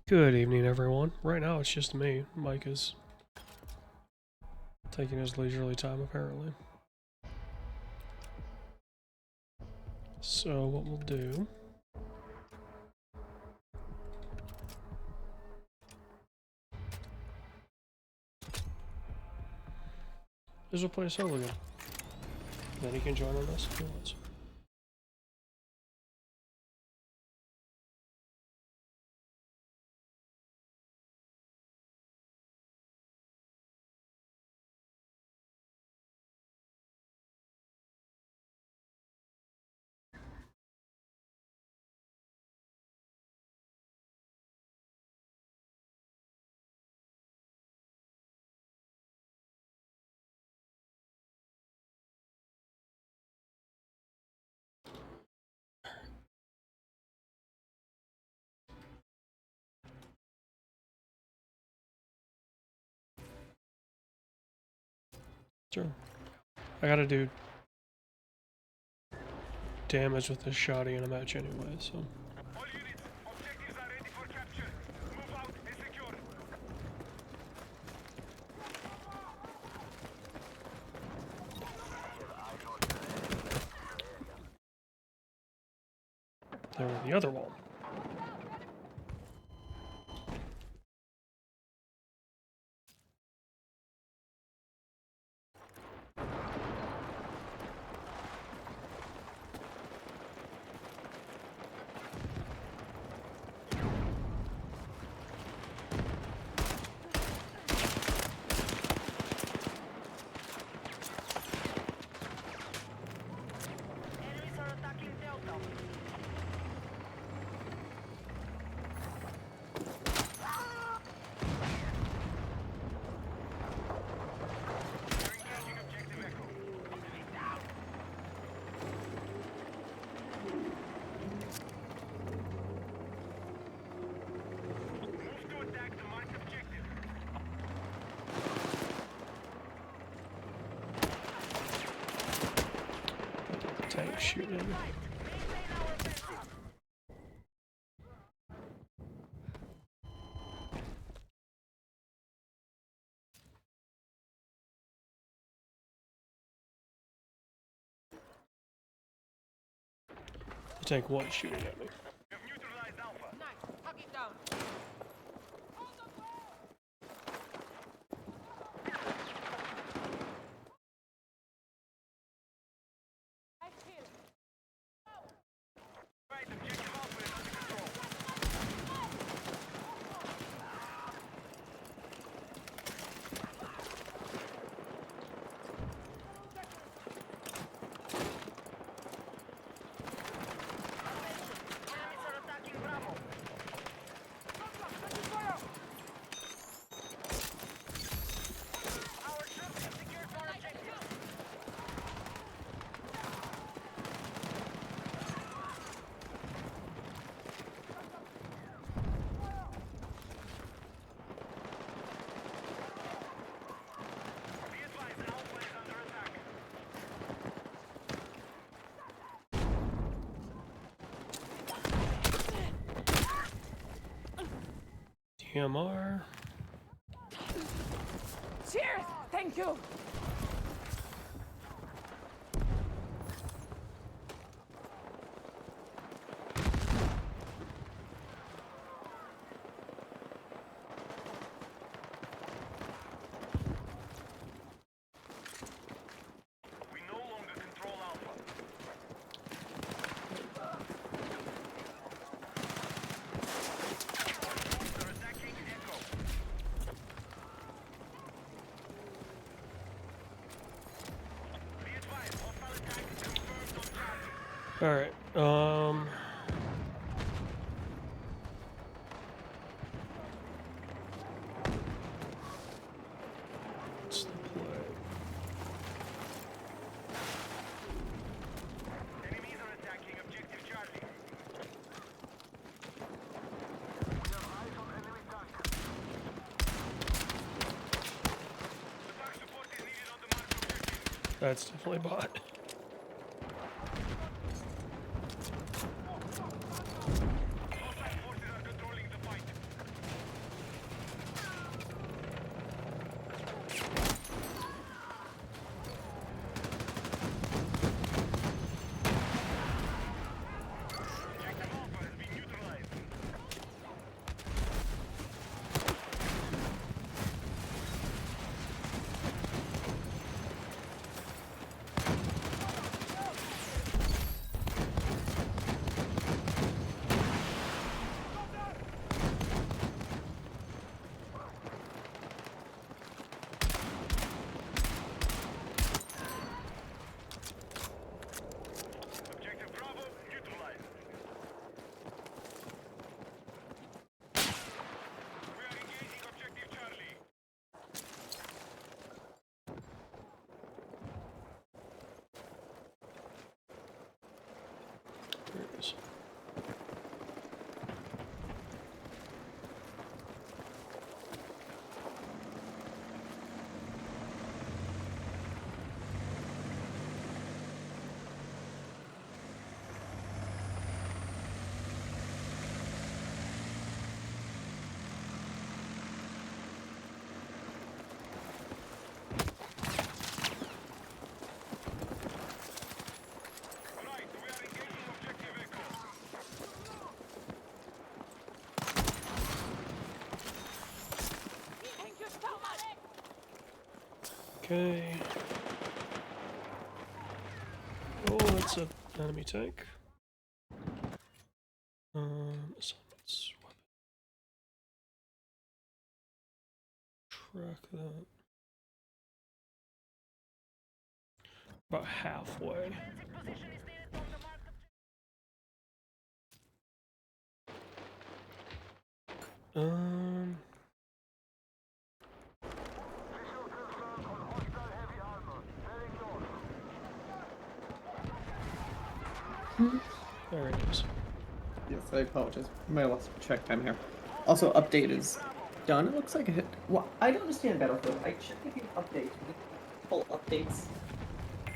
Good evening, everyone. Right now it's just me. Mike is taking his leisurely time, apparently. So what we'll do is we'll play a solo game. Then he can join on us if he wants. Sure. I gotta do damage with this shoddy in a match anyway, so. All units, objectives are ready for capture. Move out and secure. There were the other wall. Enemies are attacking Delta. We're engaging objective Echo. Enemy down. Move to attack the marked objective. Tank shooting. Maintain our offensive. The tank was shooting at me. We've neutralized Alpha. Nice. Hug it down. Right, objective Alpha is under control. Enemies are attacking Bravo. Our troops have secured more objectives. Be advised, Alpha is under attack. DMR. Cheers! Thank you! We no longer control Alpha. They're attacking Echo. Be advised, hostile attack confirmed on Charlie. Alright, what's the play? Enemies are attacking objective Charlie. Attack support is needed on the marked objective. That's definitely bot. Hostile forces are controlling the fight. Okay. Oh, that's an enemy tank. Assaults, weapon. Track that. About halfway. Um. There it is. Yes, I apologize. My last check time here. Also, update is done. It looks like it. Well, I don't understand Battlefield. I should give you updates. Full updates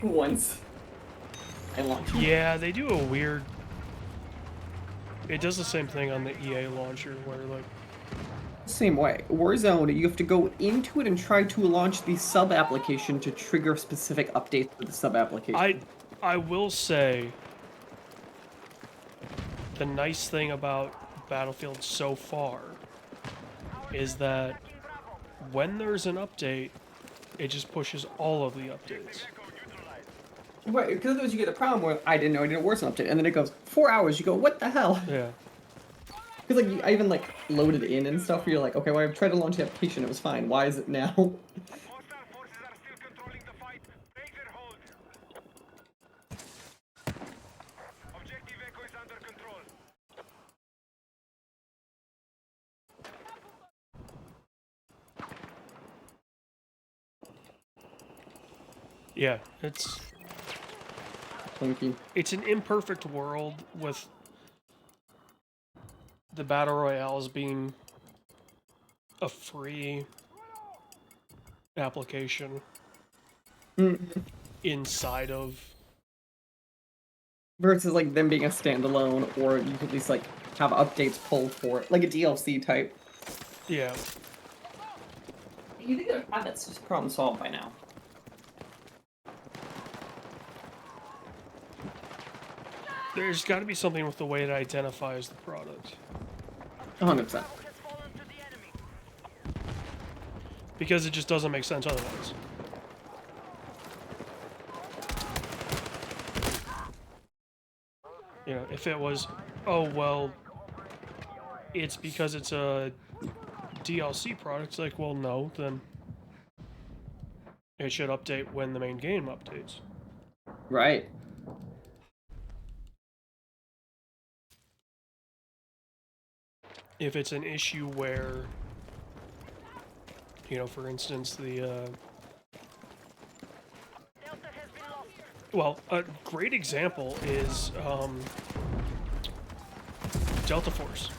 once. I launch. Yeah, they do a weird. It does the same thing on the EA launcher, where like. Same way. Warzone, you have to go into it and try to launch the sub application to trigger specific updates for the sub application. I will say. The nice thing about Battlefield so far is that when there's an update, it just pushes all of the updates. Right, because otherwise you get a problem where I didn't know I didn't Warzone update, and then it goes 4 hours. You go, what the hell? Yeah. Because like I even like loaded in and stuff. Where you're like, okay, well I tried to launch the application, it was fine. Why is it now? Hostile forces are still controlling the fight. Break their hold. Objective Echo is under control. Yeah, it's Clunky. it's an imperfect world with the battle royales being a free application inside of. Versus like them being a standalone, or you could at least like have updates pulled for it, like a DLC type. Yeah. You think that's just problem solved by now? There's got to be something with the way it identifies the product. 100%. Because it just doesn't make sense otherwise. You know, if it was, oh, well, it's because it's a DLC product, it's like, well, no, then it should update when the main game updates. Right. If it's an issue where, you know, for instance, the, well, a great example is, Delta Force.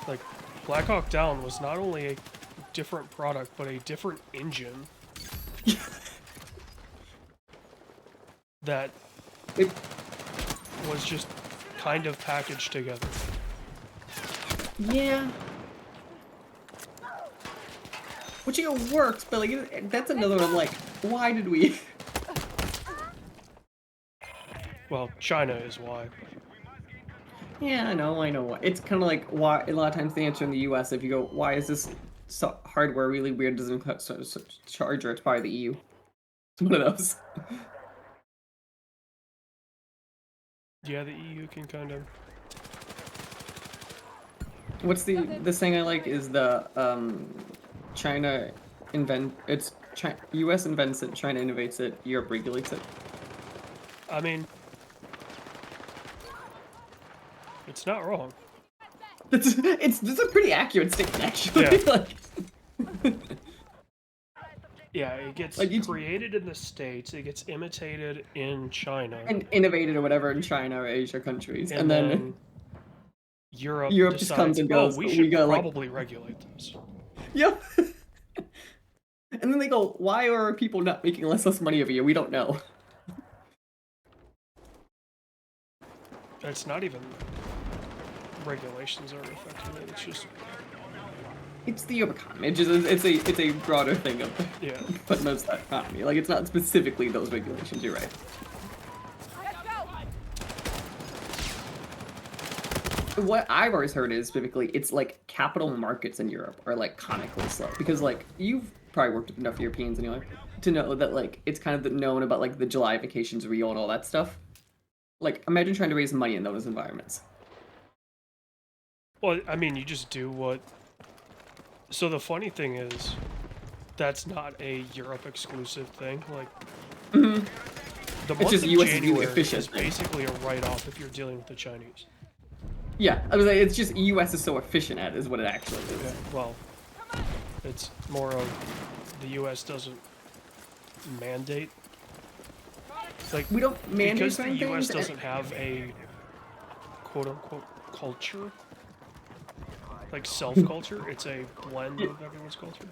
Like, Black Hawk Down was not only a different product, but a different engine that It, was just kind of packaged together. yeah. Which, you know, works, but like that's another one. Like, why did we? Well, China is why. Yeah, I know. It's kind of like why a lot of times the answer in the U.S. if you go, why is this hardware really weird? Doesn't charger? It's probably the EU. It's one of those. Yeah, the EU can kind of. What's the saying I like is the China U.S. invents it, China innovates it, Europe regulates it. I mean, it's not wrong. It's a pretty accurate statement, actually. Yeah. Like, Yeah, it gets Like, created in the States, it gets imitated in China, and innovated or whatever in China or Asia countries, and then Europe Europe decides, just comes and goes. oh, we should gotta, probably regulate this. Yep. And then they go, why are people not making less money over you? We don't know. It's not even regulations are affecting it, it's just, It's the economy. It's a broader thing of yeah. putting those that economy. Like, it's not specifically those regulations. You're right. What I've always heard is typically it's like capital markets in Europe are like comically slow because like probably worked with enough Europeans anyway to know that like it's kind of known about like the July vacations real and all that stuff. Like imagine trying to raise money in those environments. Well, I mean, you just do what... So the funny thing is, that's not a Europe exclusive thing. Like, Mm-hmm. the It's month just of US is the January efficient is thing. basically a write-off if you're dealing with the Chinese. Yeah, I was like, it's just US is so efficient at it, is what it actually is. Yeah, well, it's more of the US doesn't mandate. Like, We don't mandate because the certain US things, doesn't have a quote-unquote culture, like self-culture, it's a blend of everyone's culture.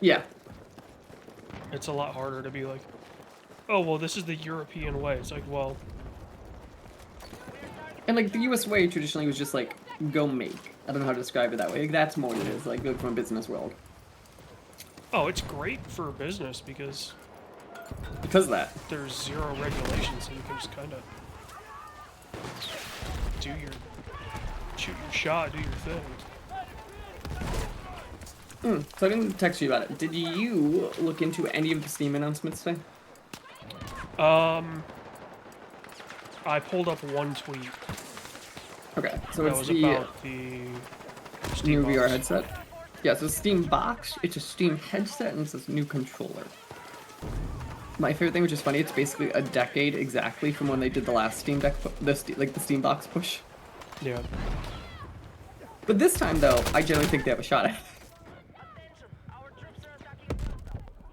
Yeah. It's a lot harder to be like, oh, well, this is the European way. It's like, well, And like the US way traditionally was just like go make. I don't know how to describe it that way. Like, that's more what it is, like good from a business world. oh, it's great for business because Because of that. there's zero regulations, so you can just kind of shoot your shot, do your thing. So I didn't text you about it. Did you look into any of the Steam announcements today? I pulled up one tweet Okay, so that it's was the about the Steam new VR box. headset. Yeah, so Steam box, it's a Steam headset, and it's this new controller. My favorite thing, which is funny, it's basically a decade exactly from when they did the last Steam Deck, the Steam box push. Yeah. But this time, though, I generally think they have a shot at it.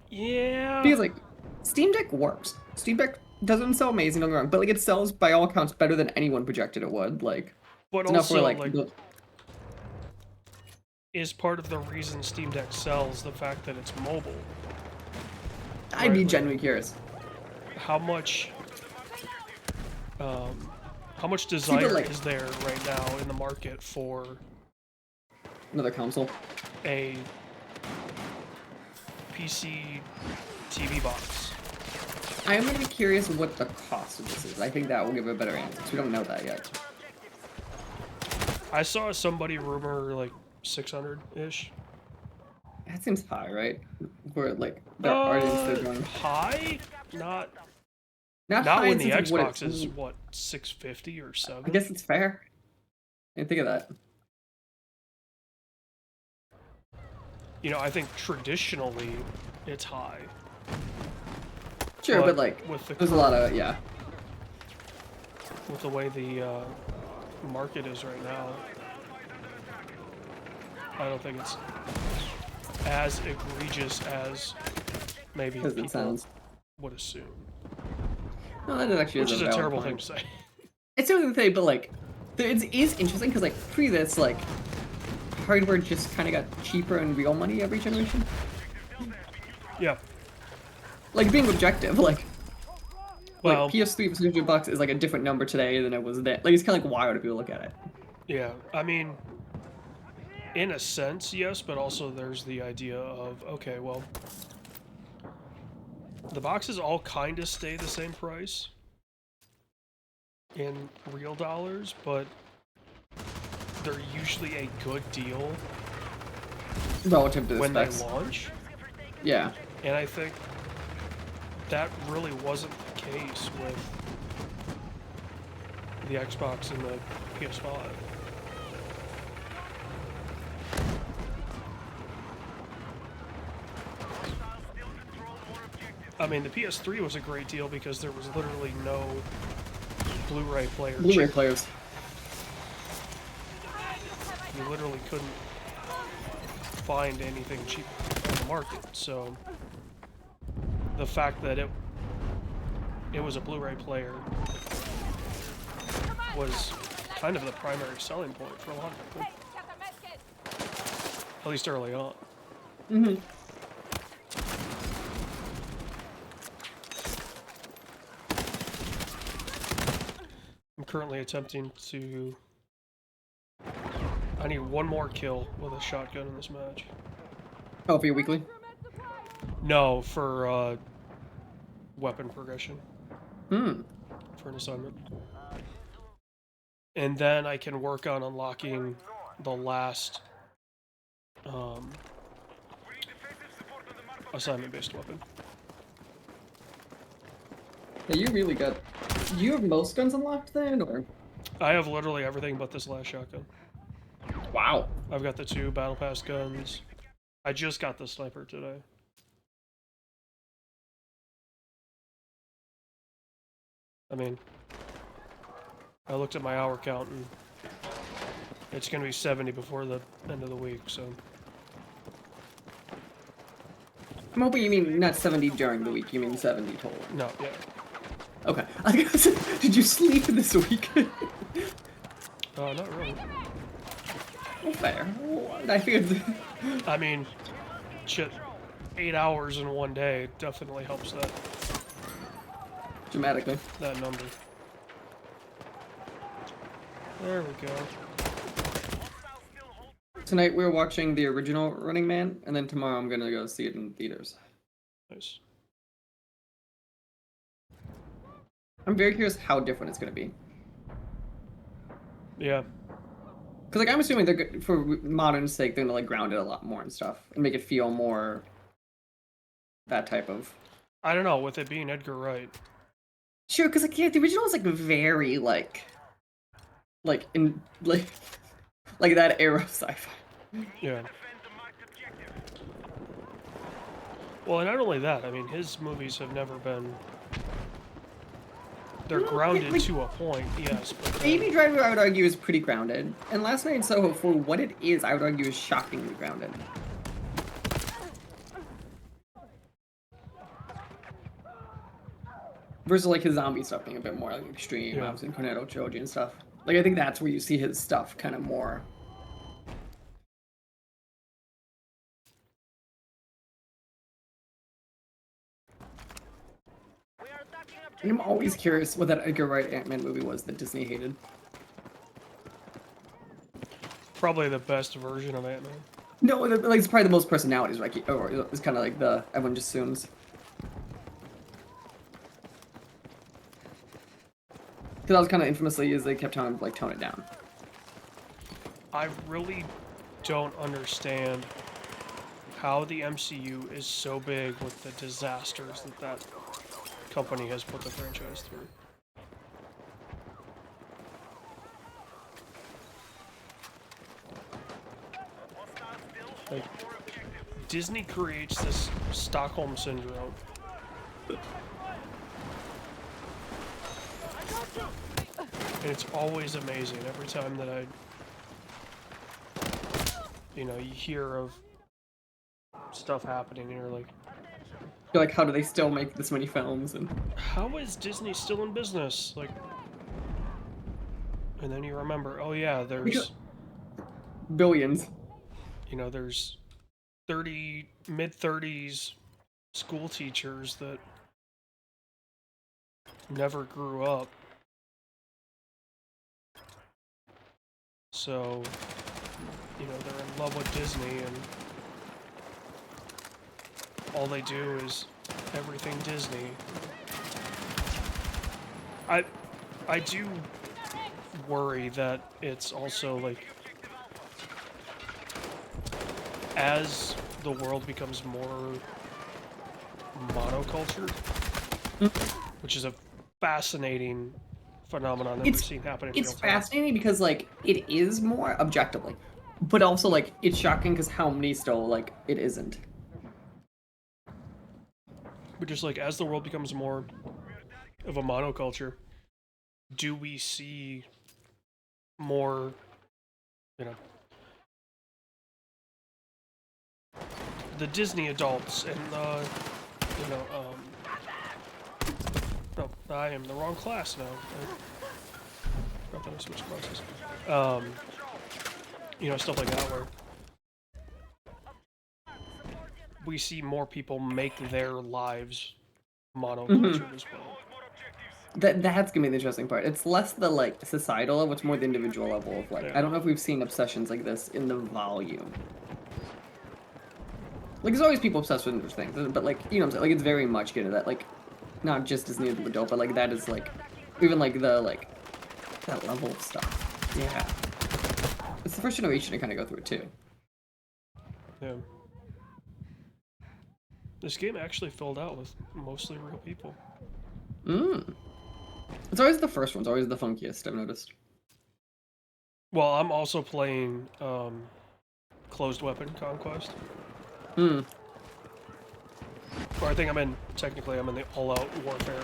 Yeah. Because, like, Steam Deck works. Steam Deck doesn't sell amazing, don't get me wrong, but, like, it sells, by all accounts, better than anyone projected it would. Like, But it's enough also, where, like, is part of the reason Steam Deck sells the fact that it's mobile. I'd be Right, genuinely curious. How much desire like- is there right now in the market for Another console. a PC TV box? I am going to be curious what the cost of this is. I think that will give a better answer, because we don't know that yet. I saw somebody rumor like 600-ish. That seems high, right? For, like, their audience they're going... High? Not Not when high in the sense of what Xbox it's... is what, 650 or 7? I guess it's fair. I didn't think of that. You know, I think traditionally it's high. Sure, but like, with the there's a lot of, yeah. with the way the market is right now, I don't think it's as egregious as maybe As it people sounds. would assume. No, that actually Which is is a valid terrible point. thing to say. It's something to say, but like, it is interesting because like pre this, like, hardware just kind of got cheaper in real money every generation. Yeah. Like being objective, like Well, PS3 for $600 is like a different number today than it was then. Like it's kind of like wild if you look at it. yeah. I mean, in a sense, yes, but also there's the idea of, okay, well, the boxes all kind of stay the same price in real dollars, but they're usually a good deal Relative to the when specs. they launch. Yeah. And I think that really wasn't the case with the Xbox and the PS5. I mean, the PS3 was a great deal because there was literally no Blu-ray player. Blu-ray players. You literally couldn't find anything cheap on the market. So the fact that it was a Blu-ray player was kind of the primary selling point for a lot of people, at least early on. Mm-hmm. I'm currently attempting to... I need one more kill with a shotgun in this match. Oh, for your weekly? No, for weapon progression. Hmm. For an assignment. And then I can work on unlocking the last assignment-based weapon. Yeah, you really got. Do you have most guns unlocked then, or? I have literally everything but this last shotgun. Wow. I've got the 2 battle pass guns. I just got the sniper today. I mean, I looked at my hour count and it's gonna be 70 before the end of the week, so. I'm hoping you mean not 70 during the week. You mean 70 total. No, yeah. Okay. I was gonna say, did you sleep this week? Not really. Well, fair. I figured. I mean, shit, 8 hours in one day definitely helps that Dramatically. number. There we go. Tonight we're watching the original Running Man, and then tomorrow I'm gonna go see it in theaters. Nice. I'm very curious how different it's gonna be. Yeah. Cause like I'm assuming they're for modern's sake, they're gonna like ground it a lot more and stuff, and make it feel more that type of. I don't know, with it being Edgar Wright. Sure, cause like yeah, the original is like very like in like that era of sci-fi. Yeah. Well, and not only that, I mean, his movies have never been. They're grounded like, to a point, yes. But Baby Driver, I would argue, is pretty grounded, and Last Night in Soho, for what it is, I would argue, is shockingly grounded. Versus like his zombie stuff being a bit more like extreme, Yeah. obviously Cornetto Trilogy and stuff. Like I think that's where you see his stuff kind of more. And I'm always curious what that Edgar Wright Ant-Man movie was that Disney hated. probably the best version of Ant-Man. No, like it's probably the most personalities, right? Or it's kind of like the everyone just assumes. Because that was kind of infamously is they kept trying to like tone it down. I really don't understand how the MCU is so big with the disasters that company has put the franchise through. Like, Disney creates this Stockholm syndrome. And it's always amazing every time that you hear of stuff happening and you're like, You're like, how do they still make this many films? And how is Disney still in business? Like, and then you remember, oh yeah, there's billions. there's mid-30s school teachers that never grew up. So, they're in love with Disney and all they do is everything Disney. I do worry that it's also like as the world becomes more monocultured, which is a fascinating phenomenon that we've seen happen in It's real time. fascinating because like it is more objectively, but also like it's shocking because how many still like it isn't. But just like as the world becomes more of a monoculture, do we see more, the Disney adults and the, no, I am the wrong class now. I thought I switched classes. Stuff like that where we see more people make their lives monocultured as well. That's gonna be the interesting part. It's less the like societal level, it's more the individual level of like Yeah. I don't know if we've seen obsessions like this in the volume. Like there's always people obsessed with those things, but like what I'm saying, like it's very much getting to that like not just Disney as an adult, but like that is like even like the like that level of stuff. Yeah. It's the first generation to kind of go through it too. Yeah. This game actually filled out with mostly real people. It's always the first one's always the funkiest, I've noticed. Well, I'm also playing Closed Weapon Conquest. Hmm. Or I think I'm in the All-Out Warfare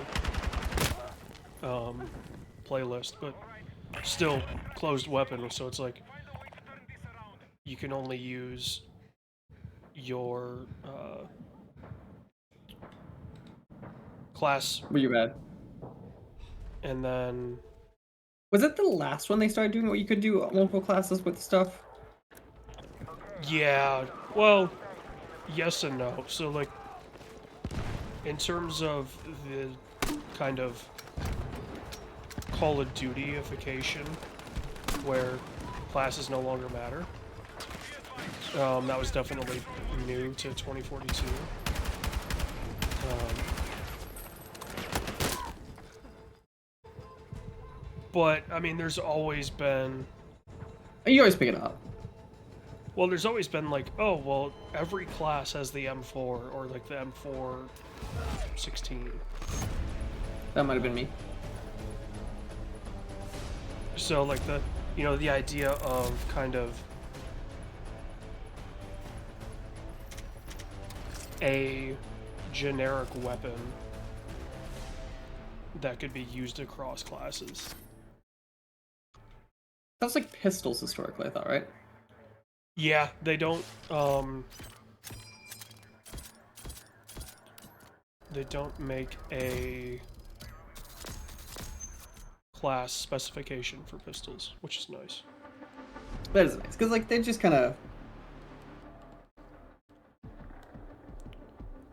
playlist, but still Closed Weapon, so it's like you can only use your class, Were you bad? and then Was it the last one they started doing what you could do multiple classes with stuff? yeah, well, yes and no. So like, in terms of the kind of Call of Duty-ification, where classes no longer matter, that was definitely new to 2042. But, I mean, there's always been... You always pick it up. Well, there's always been like, oh, well, every class has the M4, or like the M416. That might have been me. So, like, the idea of kind of a generic weapon that could be used across classes. That's like pistols historically, I thought, right? Yeah, they don't make a class specification for pistols, which is nice. That is nice, because like they just kind of.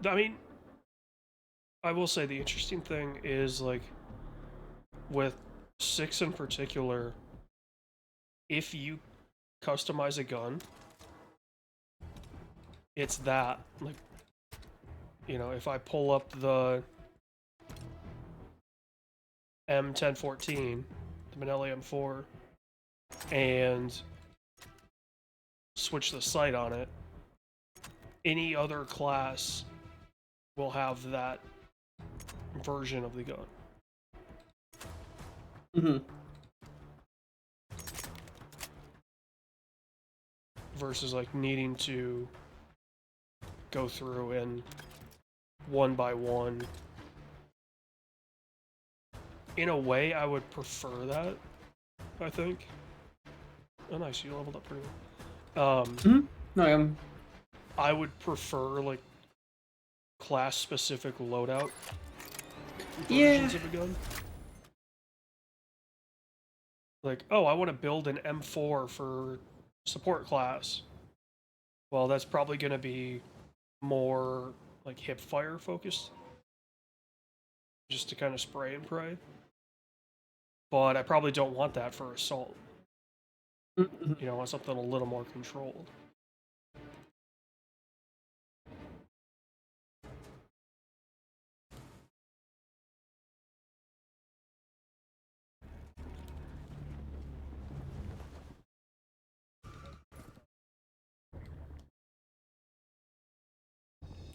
I mean, I will say the interesting thing is, like, with 6 in particular, if you customize a gun, it's that, like, you know, if I pull up the M1014, the Manelli M4, and switch the sight on it, any other class will have that version of the gun. Mm-hmm. Versus like needing to go through and one by one. In a way, I would prefer that, I think. Oh, nice, you leveled up pretty well. No, I would prefer, like, class-specific loadout versions of a gun. Like, oh, I want to build an M4 for support class. Well, that's probably going to be more, like, hip-fire focused. Just to kind of spray and pray. But I probably don't want that for assault. You know, I want something a little more controlled.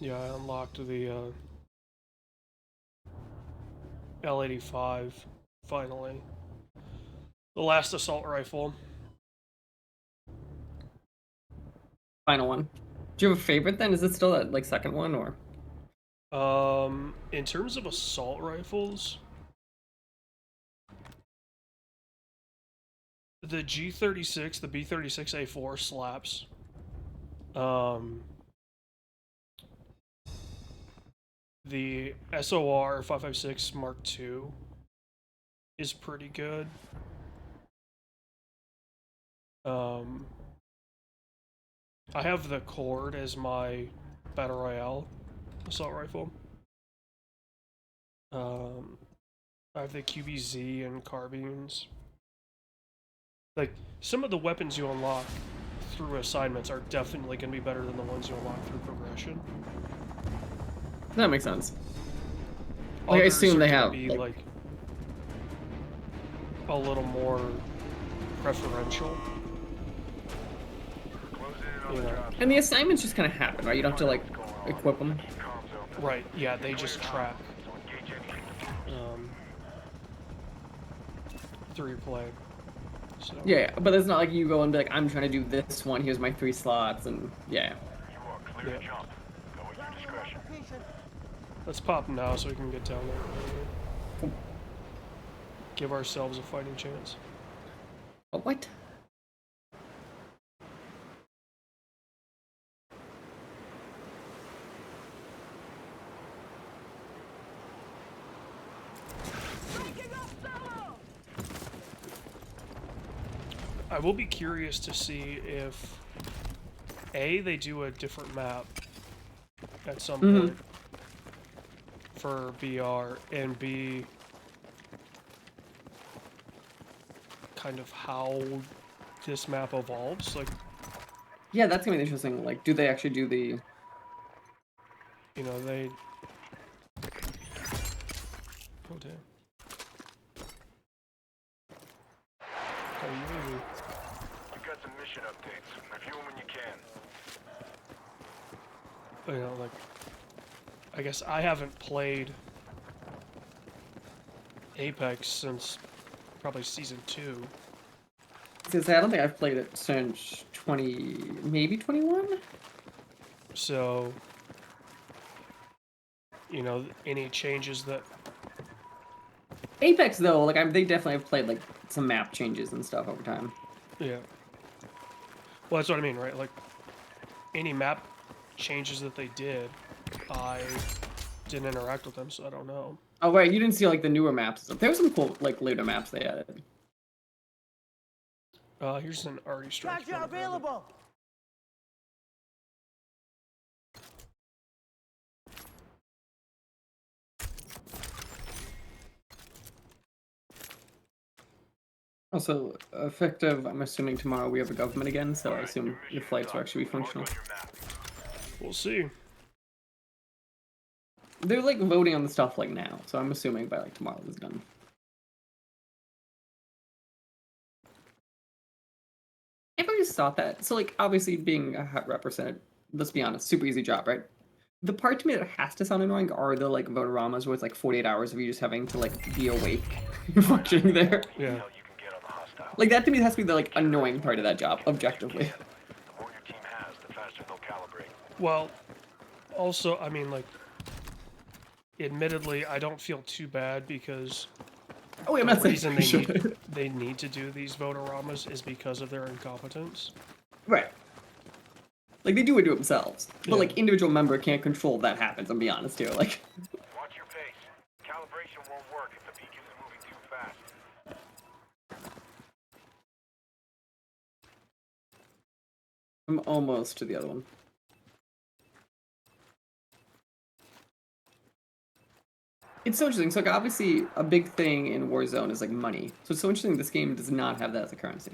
Yeah, I unlocked the L85 finally. The last assault rifle. final one. Do you have a favorite then? Is it still that like second one or? In terms of assault rifles, the G36, the B36A4 slaps. The SOR 556 Mark II is pretty good. I have the Cord as my Battle Royale assault rifle. I have the QBZ and carbines. Like, some of the weapons you unlock through assignments are definitely going to be better than the ones you unlock through progression. That makes sense. Like, I assume they have be like a little more preferential. You know. And the assignments just kind of happen, right? You don't have to like equip them. Right, yeah, they just track through your play. So Yeah, but it's not like you go and be like, I'm trying to do this one, here's my 3 slots, and yeah. You are clear to jump. Go at your discretion. let's pop now so we can get down there. Give ourselves a fighting chance. Oh, what? I will be curious to see if A, they do a different map at some point for VR, and B, kind of how this map evolves. Like, Yeah, that's gonna be interesting. Like, do they actually do the... you know, they... Oh, damn. Oh, you... We've got some mission updates. Review them when you can. You know, like, I guess I haven't played Apex since probably season 2. Since I don't think I've played it since 20... maybe 21? So, you know, any changes that... Apex, though, like, they definitely have played, like, some map changes and stuff over time. Yeah. Well, that's what I mean, right? Like, any map changes that they did, I didn't interact with them, so I don't know. Oh, right, you didn't see, like, the newer maps. There were some cool, like, later maps they added. Here's an already strike. Gotcha available. Also, effective, I'm assuming tomorrow we have a government again, so I assume your flights will actually be functional. We'll see. They're, like, voting on the stuff, like, now, so I'm assuming by, like, tomorrow it's done. I've always thought that. So, like, obviously being a represented, let's be honest, super easy job, right? The part to me that has to sound annoying are the, like, votoramas where it's, like, 48 hours of you just having to, like, be awake functioning there. Yeah. Like, that to me has to be the, like, annoying part of that job, objectively. The more your team has, the faster they'll calibrate. Well, also, I mean, like, admittedly, I don't feel too bad because Oh, wait, I'm the not saying reason you should. they need to do these votoramas is because of their incompetence. Right. Like, they do it to themselves. But, Yeah. like, individual member can't control that happens, I'll be honest here. Like, Watch your pace. Calibration won't work if the beacon is moving too fast. I'm almost to the other one. It's so interesting. So, like, obviously, a big thing in Warzone is, like, money. So it's so interesting this game does not have that as a currency.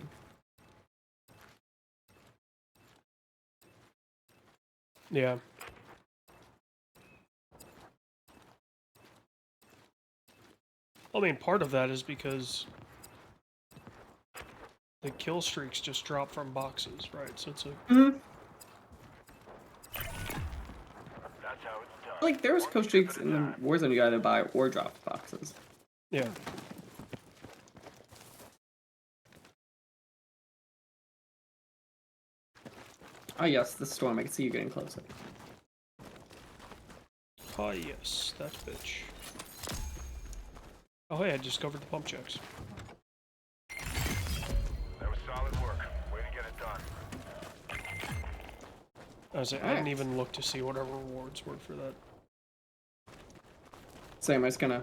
Yeah. I mean, part of that is because the kill streaks just drop from boxes, right? So it's a... Mm-hmm. That's how it's done. Like, there's kill streaks in Warzone you gotta buy or drop boxes. Yeah. Oh, yes, the storm. I can see you getting closer. Oh, yes, that bitch. Oh, hey, I discovered the pump checks. That was solid work. Way to get it done. I didn't even look to see what our rewards were for that. Same, I was gonna...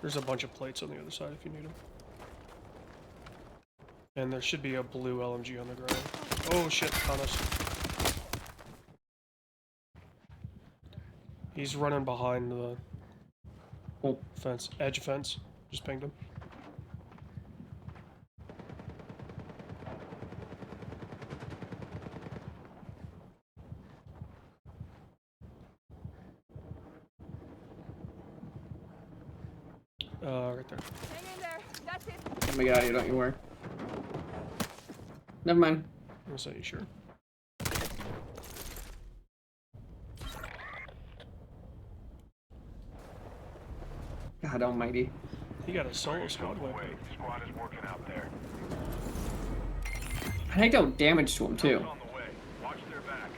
There's a bunch of plates on the other side if you need them. And there should be a blue LMG on the ground. Oh shit, on us. He's running behind the fence, edge fence. Just pinged him. Right there. Hang in there. That's it. Oh my god, you don't you worry. Never mind. I'm say you sure. God almighty. He got a solo squad weapon. Squad is working out there. And I dealt damage to him too. On the way. Watch their back.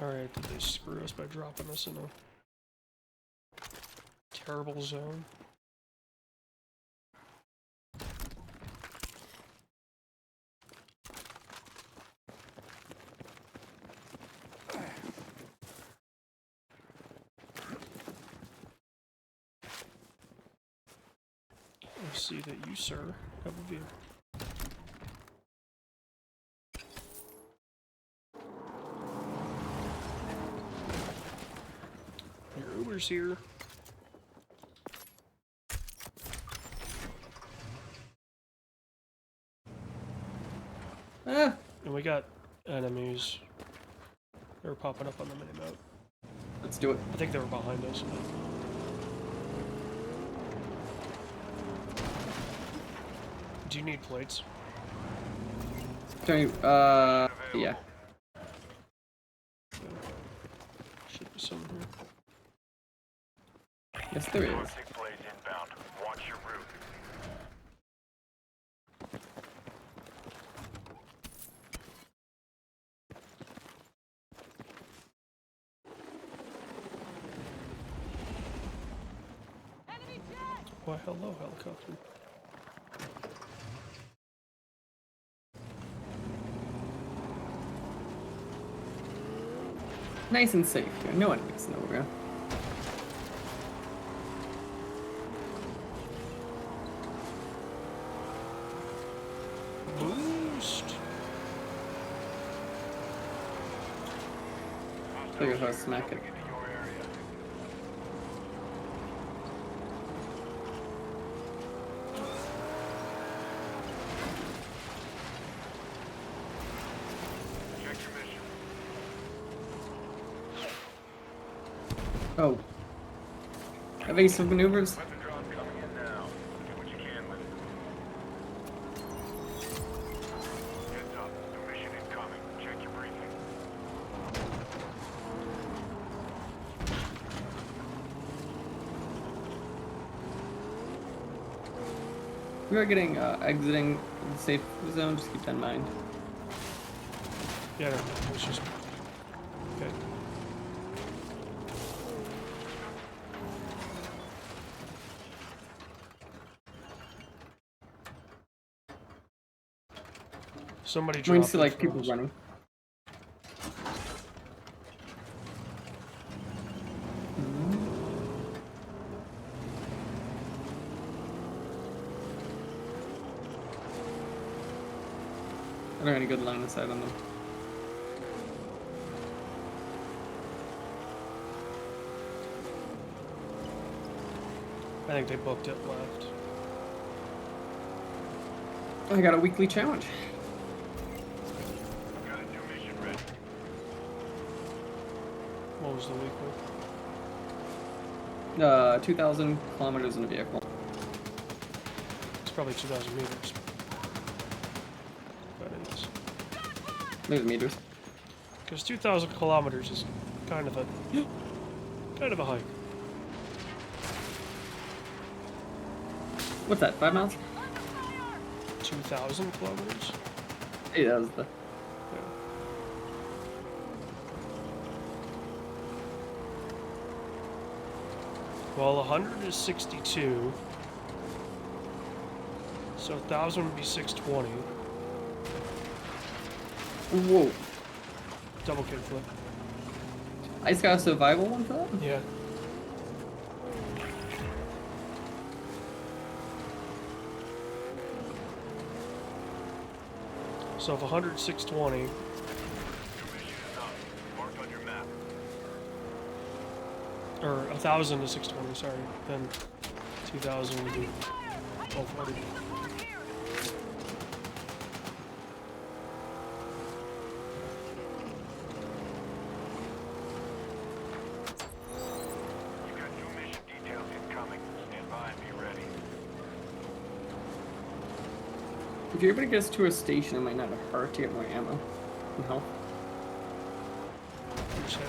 Alright, did they screw us by dropping us in a terrible zone? I see that you, sir, have a vehicle. Your Uber's here. Ah, And we got enemies. They were popping up on the minimap. let's do it. I think they were behind us. Do you need plates? Don't you, yeah. Should be some here. Yes, there is. Six blades inbound. Watch your route. Enemy jet! Why, hello, helicopter. Nice and safe here. No enemies nowhere. Boost! Figure how to smack it. Into your area. Check your mission. Oh. Evasive maneuvers. Weapon drop coming in now. Do what you can with it. Heads up. New mission incoming. Check your briefing. We are getting, exiting the safe zone. Just keep that in mind. Yeah, no, it's just... Okay. Somebody We're going dropped to see, like, it people for us. running. I don't have any good line of sight on them. I think they booked it left. I got a weekly challenge. Got a new mission ready. What was the weekly? 2,000 kilometers in a vehicle. It's probably 2,000 meters. But it's... There's meters. Because 2,000 kilometers is kind of a... kind of a hike. What's that, 5 miles? 2,000 kilometers? Hey, that was the... Yeah. Well, 100 is 62. So 1,000 would be 620. Whoa. Double kickflip. I just got a survival one for that? Yeah. So if 100 is 620, New mission is up. Marked on your map. or 1,000 is 620, sorry, then 2,000 would be 1240. If you're able to get us to a station, it might not hurt to get more ammo and health. Understand.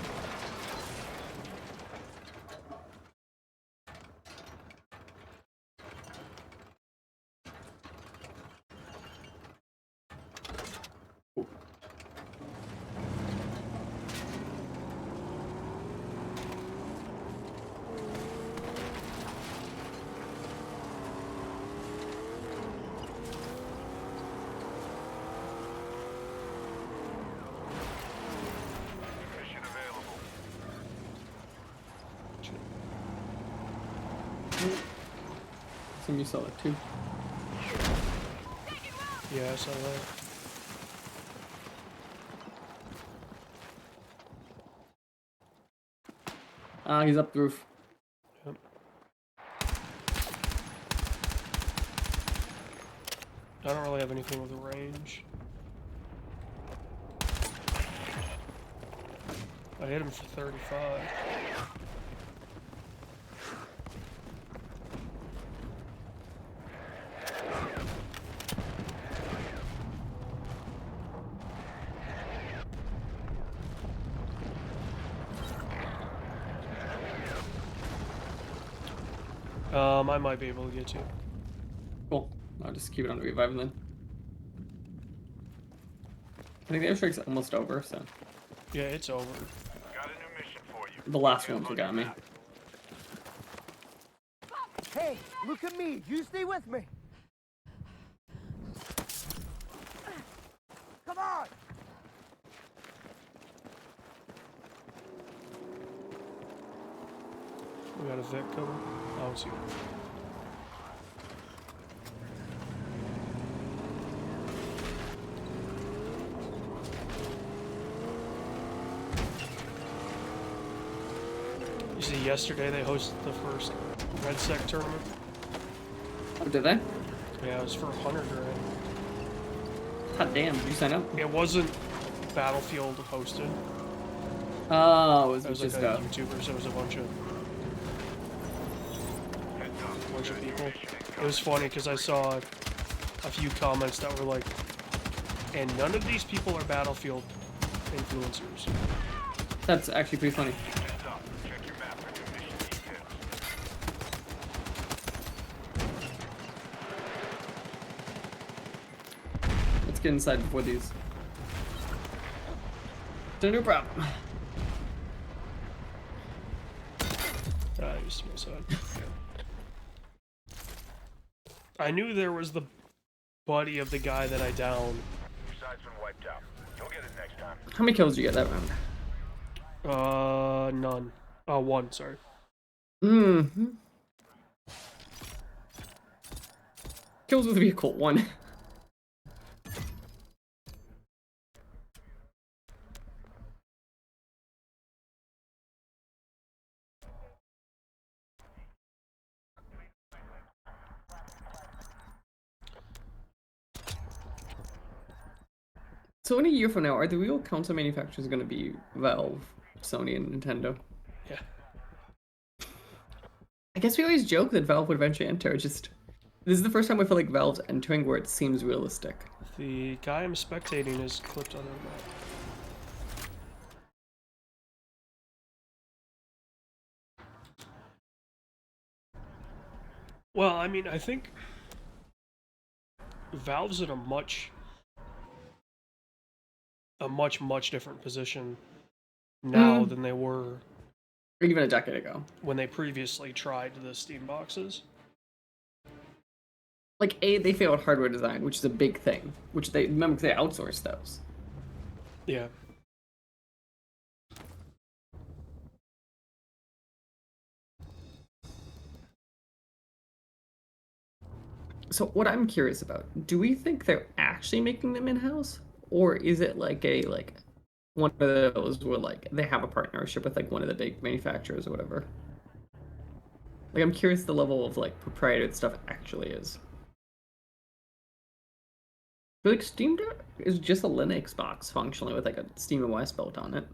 Mission available. Some you saw it too. Yeah, I saw that. He's up the roof. Yep. I don't really have anything with a range. I hit him for 35. I might be able to get you. Cool. I'll just keep it on the revive then. I think the airstrike's almost over, so. Yeah, it's over. Got a new mission for you. The last one's what got me. Hey, look at me. You stay with me. Come on. We got a Vic coming. I don't see it. You see, yesterday they hosted the first Red Sec tournament. Oh, did they? Yeah, it was for 100 grand. God damn, did you sign up? It wasn't Battlefield hosted. Oh, it It was just like a YouTuber, so it was a bunch of people. It was funny because I saw a few comments that were like, and none of these people are Battlefield influencers. That's actually pretty funny. Heads up. Check your map for new mission details. Let's get inside before these. No problem. I used to my side. I knew there was the buddy of the guy that I downed. Your side's been wiped out. You'll get it next time. How many kills did you get that round? None. One, sorry. Mm-hmm. Kills with vehicle, 1. So in a year from now, are the real console manufacturers going to be Valve, Sony, and Nintendo? Yeah. I guess we always joke that Valve would eventually enter. It's just, this is the first time I feel like Valve's entering where it seems realistic. The guy I'm spectating is clipped on the map. Well, I mean, I think Valve's in a much different position now than they were Or even a decade ago. when they previously tried the Steam boxes. Like, they failed hardware design, which is a big thing. Which they, remember, they outsourced those. Yeah. So what I'm curious about, do we think they're actually making them in-house? Or is it like one of those where like they have a partnership with like one of the big manufacturers or whatever? Like, I'm curious the level of like proprietary stuff actually is. I feel like Steam Deck is just a Linux box functionally with like a Steam OS built on it.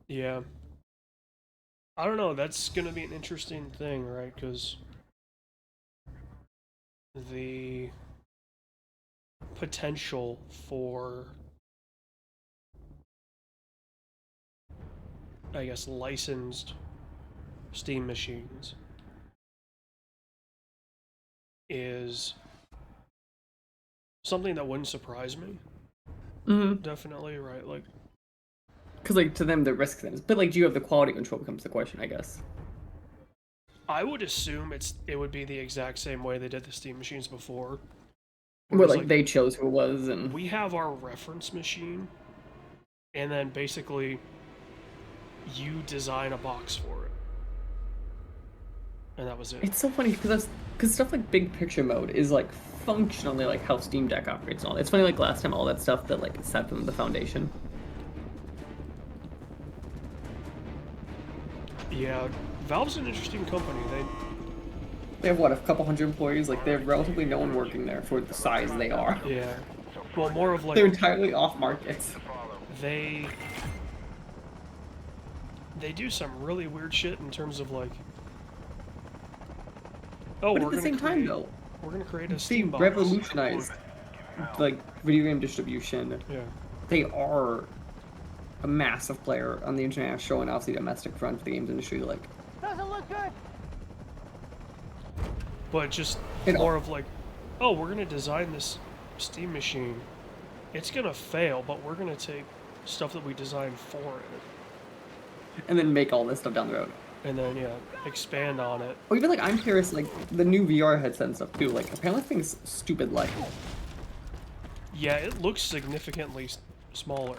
Yeah. I don't know, that's gonna be an interesting thing, right? Because potential for, I guess, licensed Steam machines is something that wouldn't surprise me. Definitely, right? Like, Because, like, to them, the risk then is... But, like, do you have the quality control becomes the question, I guess. I would assume it would be the exact same way they did the Steam machines before. Where, Whereas, like, they chose who it was, and... we have our reference machine, and then basically you design a box for it. And that was it. It's so funny, because stuff like big picture mode is, like, functionally, like, how Steam Deck operates and all. It's funny, like, last time, all that stuff that, like, set them the foundation. Yeah, Valve's an interesting company. They have, what, a couple hundred employees? Like, they have relatively no one working there for the size they are. Yeah. Well, more of like... They're entirely off-market. They do some really weird shit in terms of, like... Oh, But at the same time, though, we're gonna create a they Steam box. revolutionized, like, video game distribution. Yeah. They are a massive player on the international and obviously domestic front for the games industry. Like, Doesn't look good. But just And- more of like, oh, we're gonna design this Steam machine. It's gonna fail, but we're gonna take stuff that we designed for it, and then make all this stuff down the road. and then yeah, expand on it. Or even like, I'm curious, like the new VR headset and stuff too. Like, apparently things stupid light. Yeah, it looks significantly smaller.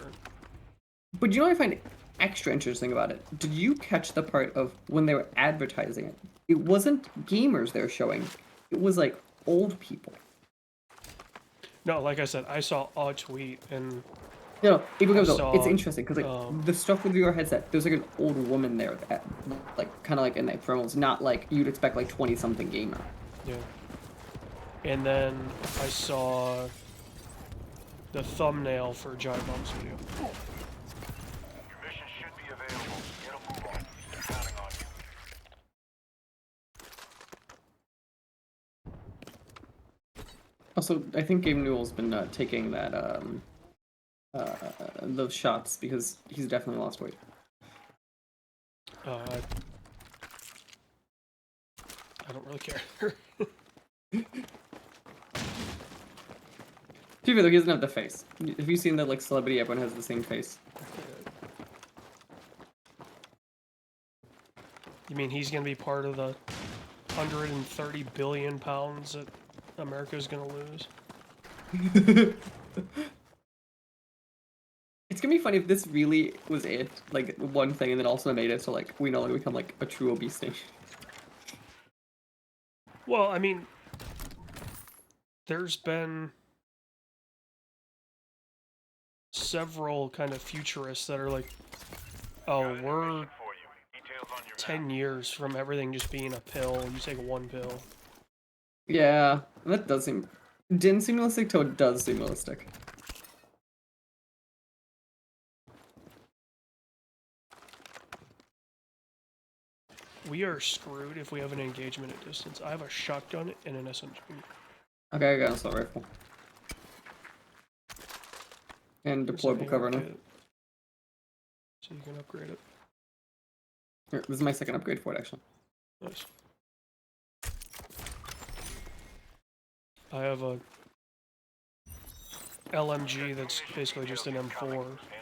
But you know what I find extra interesting about it? Did you catch the part of when they were advertising it? It wasn't gamers they were showing. It was like old people. No, like I said, I saw a tweet and No, even though saw, it's interesting because like the stuff with VR headset, there's like an old woman there that, like, kind of like in like thermals, not like you'd expect like 20-something gamer. yeah, and then I saw the thumbnail for Giant Bomb's video. Your mission should be available. Get a move on. They're counting on you. Also, I think Gabe Newell's been taking that those shots because he's definitely lost weight. I don't really care. To be fair, though, he doesn't have the face. Have you seen that like celebrity? Everyone has the same face. You mean he's gonna be part of the 130 billion pounds that America's gonna lose? It's gonna be funny if this really was it, like one thing, and then also made it so like we no longer become like a true obese nation. Well, I mean, there's been several kind of futurists that are like, oh, we're 10 years from everything just being a pill. You take one pill. Yeah, that does seem... Didn't seem realistic till it does seem realistic. We are screwed if we have an engagement at distance. I have a shotgun and an SMG. Okay, I got an assault rifle. And There's a deployable cover handgun now. kit, so you can upgrade it. Here, this is my second upgrade for it, actually. Nice. I have a LMG that's basically just an M4 Stand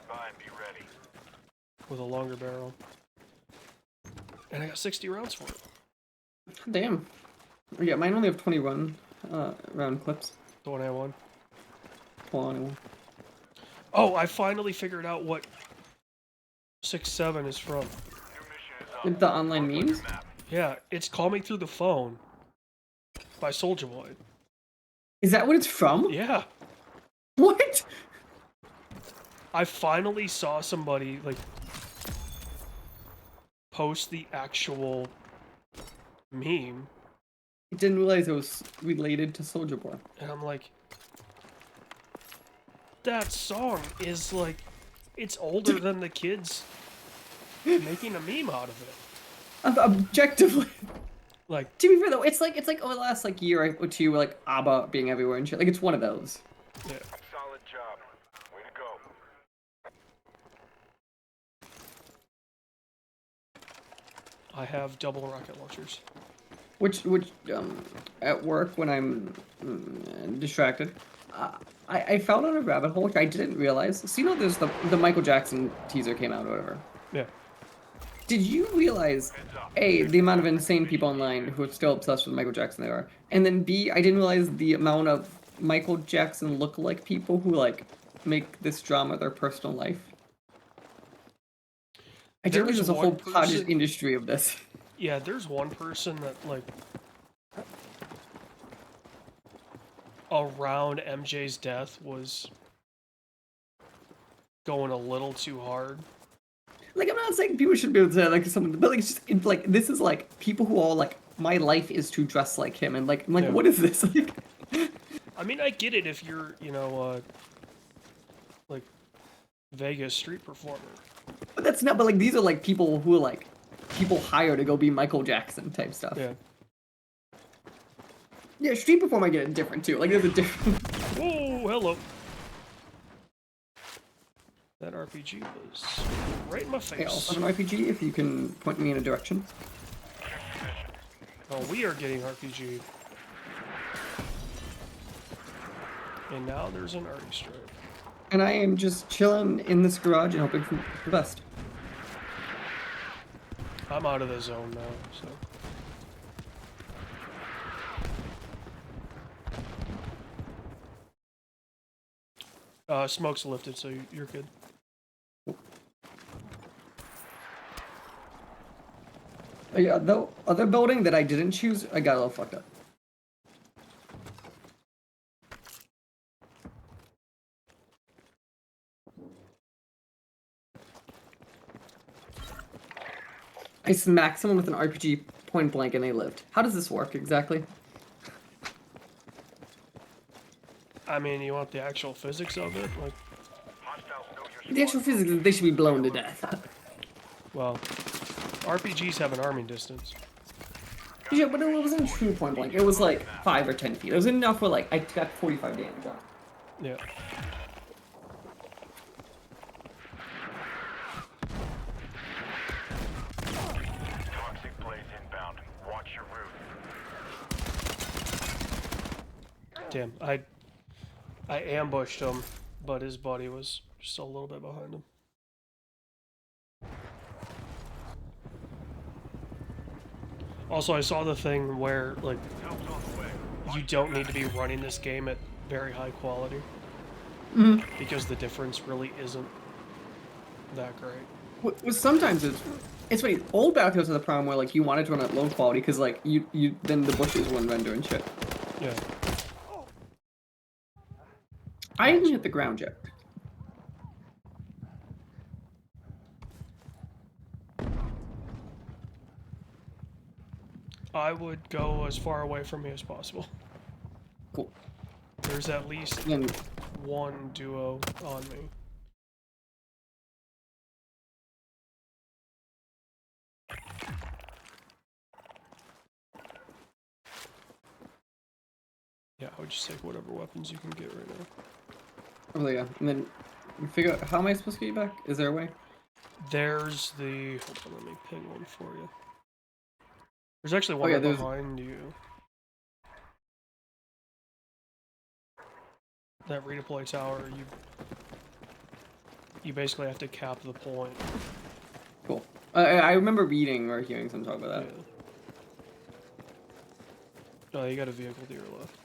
by and be ready. with a longer barrel. And I got 60 rounds for it. Damn. Yeah, mine only have 21 round clips. The one I won. 21. Oh, I finally figured out what 6-7 is from. New mission is up. The online memes? Yeah, it's Call Me Through the Phone by Soulja Boy. Is that what it's from? Yeah. What? I finally saw somebody, like, post the actual meme, I didn't realize it was related to Soulja Boy. and I'm like, that song is, like, it's older than the kids making a meme out of it. Objectively. Like, To be fair though, it's like over the last like year or two, like ABBA being everywhere and shit. Like it's one of those. Yeah. Solid job. Way to go. I have double rocket launchers. Which at work when I'm distracted, I fell down a rabbit hole which I didn't realize. So you know, there's the Michael Jackson teaser came out or whatever. Yeah. Did you realize, A, the amount of insane people online who are still obsessed with Michael Jackson they are, and then B, I didn't realize the amount of Michael Jackson look-alike people who like make this drama their personal life. I didn't realize there's a whole cottage industry of this. Yeah, there's one person that, like, around MJ's death was going a little too hard. Like, I'm not saying people should be able to say like something, but like, it's just it's like this is like people who all like my life is to dress like him, and like I'm like, Yeah. what is this? Like, I mean, I get it if you're, you know, like, Vegas street performer. but that's not. But like, these are like people who are like people hire to go be Michael Jackson type stuff. Yeah. Yeah, street performer I get it different too. Like, there's a different. Whoa, hello. That RPG was right in my I also face. have an RPG if you can point me in a direction. Oh, we are getting RPG. And now there's an arty strike. And I am just chilling in this garage and hoping for the best. I'm out of the zone now, so. Smoke's lifted, so you're good. Yeah, the other building that I didn't choose, I got a little fucked up. I smacked someone with an RPG point blank and they lived. How does this work exactly? I mean, you want the actual physics of it? Like, The actual physics is they should be blown to death. well, RPGs have an arming distance. Yeah, but it wasn't true point blank. It was like 5 or 10 feet. It was enough where like I got 45 damage on it. Yeah. Toxic blaze inbound. Watch your route. Damn, I ambushed him, but his buddy was just a little bit behind him. Also, I saw the thing where, like, you don't need to be running this game at very high quality. Because the difference really isn't that great. Well, sometimes it's funny. Old Battlefields had the problem where like you wanted to run at low quality because like you then the bushes wouldn't render and shit. Yeah. I didn't hit the ground yet. I would go as far away from me as possible. Cool. There's at least Then one duo on me. Yeah, I would just take whatever weapons you can get right now. oh yeah, and then figure out how am I supposed to get you back? Is there a way? There's the... Hold on, let me ping one for you. There's actually one yeah, right there's- behind you. That redeploy tower, you basically have to cap the point. Cool. I remember reading or hearing some talk about that. Yeah. Oh, you got a vehicle to your left.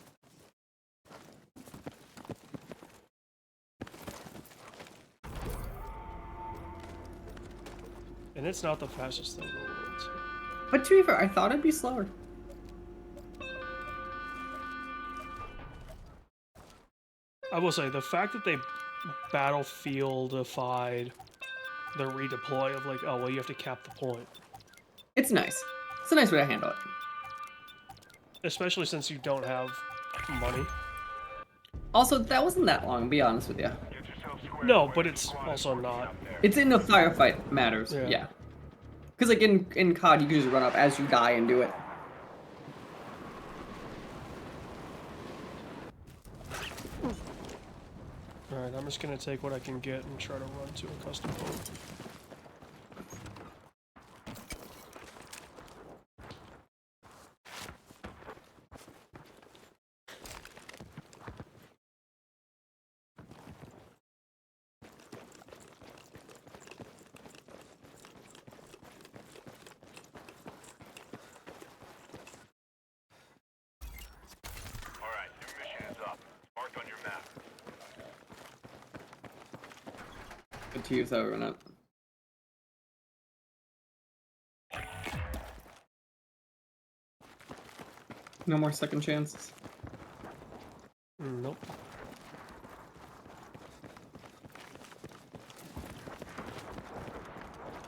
And it's not the fastest thing in the world. So. But to be fair, I thought it'd be slower. I will say, the fact that they battlefieldified the redeploy of like, oh, well, you have to cap the point. It's nice. It's a nice way to handle it. Especially since you don't have money. Also, that wasn't that long, to be honest with you. Get yourself squared No, away. but it's also not. It's in a firefight matters, Yeah. yeah. Because like in COD, you can just run up as you die and do it. Alright, I'm just gonna take what I can get and try to run to a custom phone. Alright, new mission is up. Marked on your map. Good to use that or not. No more second chances. Nope.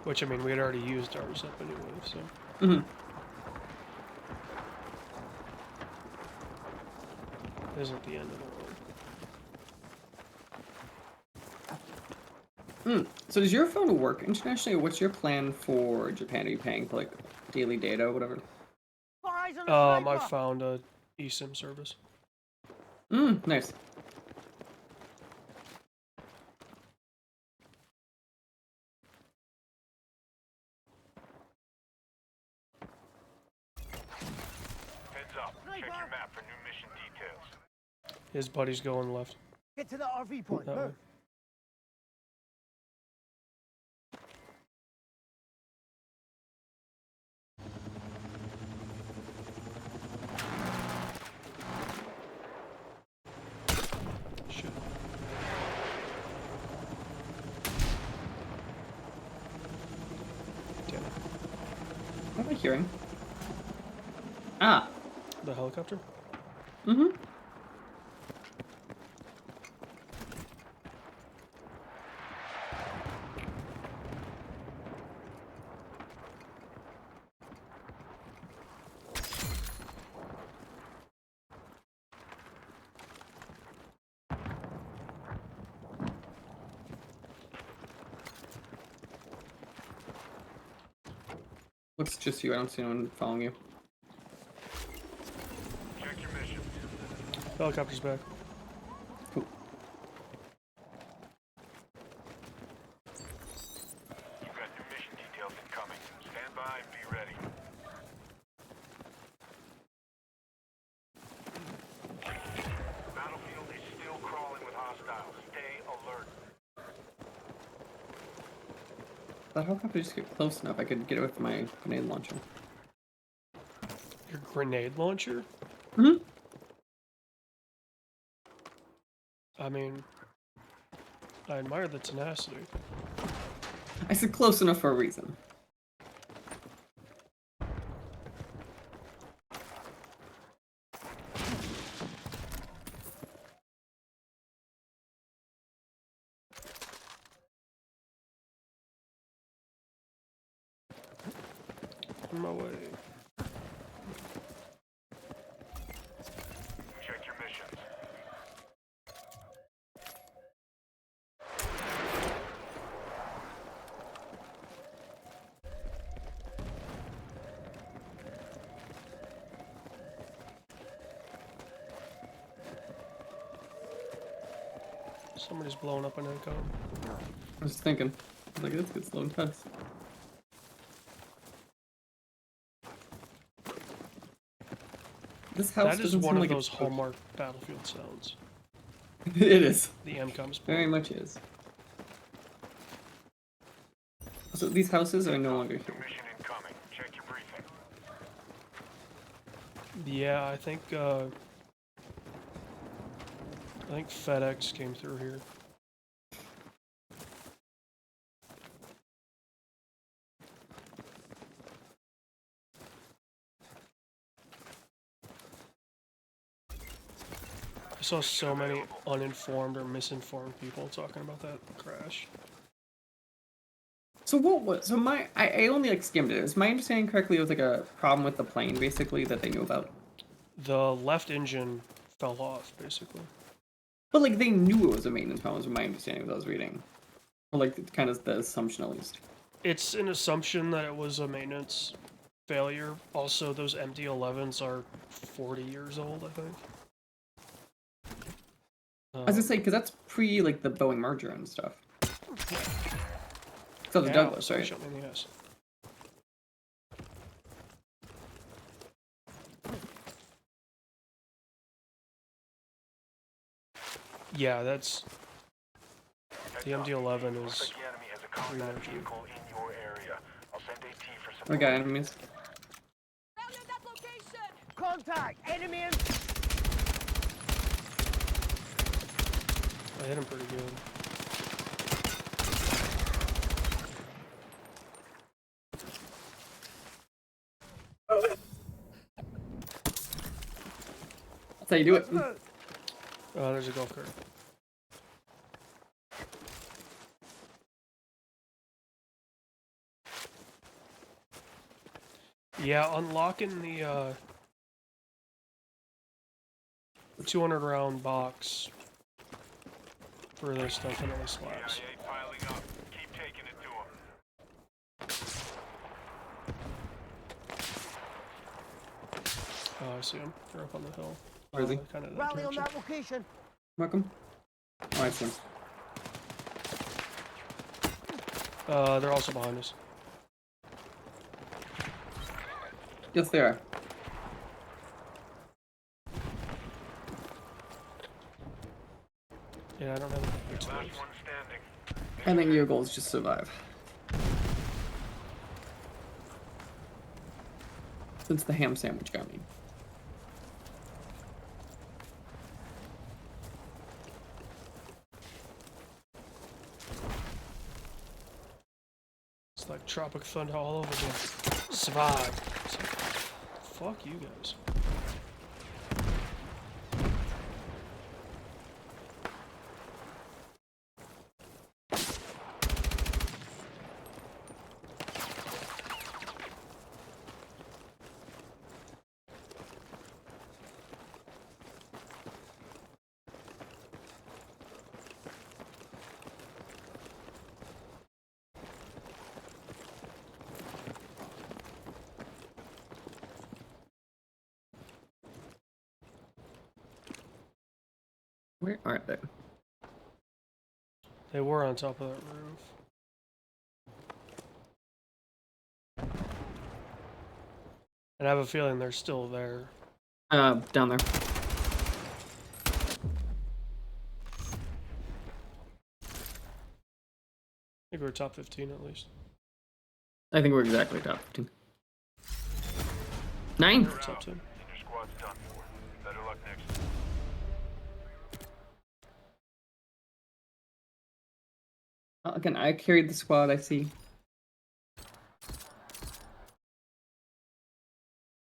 Which, I mean, we had already used ours up anyway, so... Mm-hmm. It isn't the end of the world. So does your phone work internationally, or what's your plan for Japan? Are you paying for, like, daily data or whatever? Eyes on a I sniper! found a eSIM service. Nice. Heads up. Check your map for new mission details. His buddy's going left. Get to the RV point. That way. Move. Shit. Damn it. What am I hearing? Ah. The helicopter? Mm-hmm. Looks just you. I don't see anyone following you. Check your mission. Helicopter's back. Cool. You've got new mission details incoming. Stand by and be ready. The battlefield is still crawling with hostiles. Stay alert. That helicopter just get close enough. I could get it with my grenade launcher. Your grenade launcher? Mm-hmm. I mean, I admire the tenacity. I said close enough for a reason. On my way. Check your missions. Somebody's blowing up an income. I was just thinking. I was like, this gets slow and tense. This house That is doesn't one seem of like those it's hallmark battlefield sounds. It is. The MCOM's Very much is. So these houses are no longer New here. mission incoming. Check your briefing. Yeah, I think FedEx came through here. I saw so many uninformed or misinformed people talking about that crash. So what was I only like skimmed it. Is my understanding correctly it was like a problem with the plane basically that they knew about? The left engine fell off, basically. But like they knew it was a maintenance problem was my understanding what I was reading. Or like kind of the assumption at least. It's an assumption that it was a maintenance failure. Also, those MD-11s are 40 years old, I think. I was gonna say, because that's pre, like, the Boeing merger and stuff. So the Ow, Douglas, somebody right? shot me in the ass. Yeah, that's... The MD-11 Looks is like the enemy has a combat pre-merger. vehicle in your area. I'll send AT for support. We got enemies. Found at that location! Contact! Enemy in... I hit him pretty good. That's how you do it. Let's move. Oh, there's a golf cart. Yeah, unlocking the 200 round box for this definitely slaps. CIA piling up. Keep taking it to them. Oh, I see him. They're up on the hill. Where is he? Kind of that Rally on direction. that location. Welcome. Oh, I see him. They're also behind us. Yes, they are. Yeah, I don't have any Last one standing. I think your goal is just survive. Since the ham sandwich got me. It's like Tropic Thunder all over again. Survive. It's like, fuck you guys. Where are they? They were on top of that roof. And I have a feeling they're still there. Down there. I think we're top 15 at least. I think we're exactly top 15. 9? We're top 10. And your squad's done for. Better luck next time. Again, I carried the squad, I see.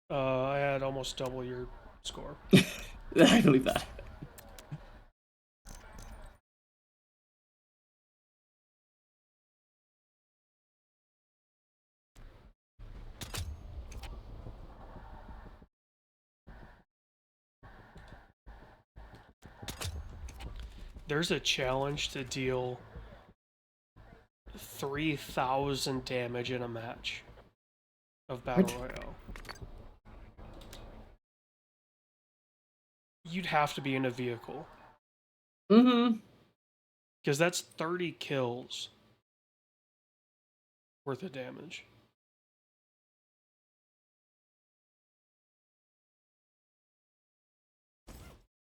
I had almost double your score. I believe that. There's a challenge to deal 3,000 damage in a match of Battle What? Royale. You'd have to be in a vehicle. Mm-hmm. Because that's 30 kills worth of damage.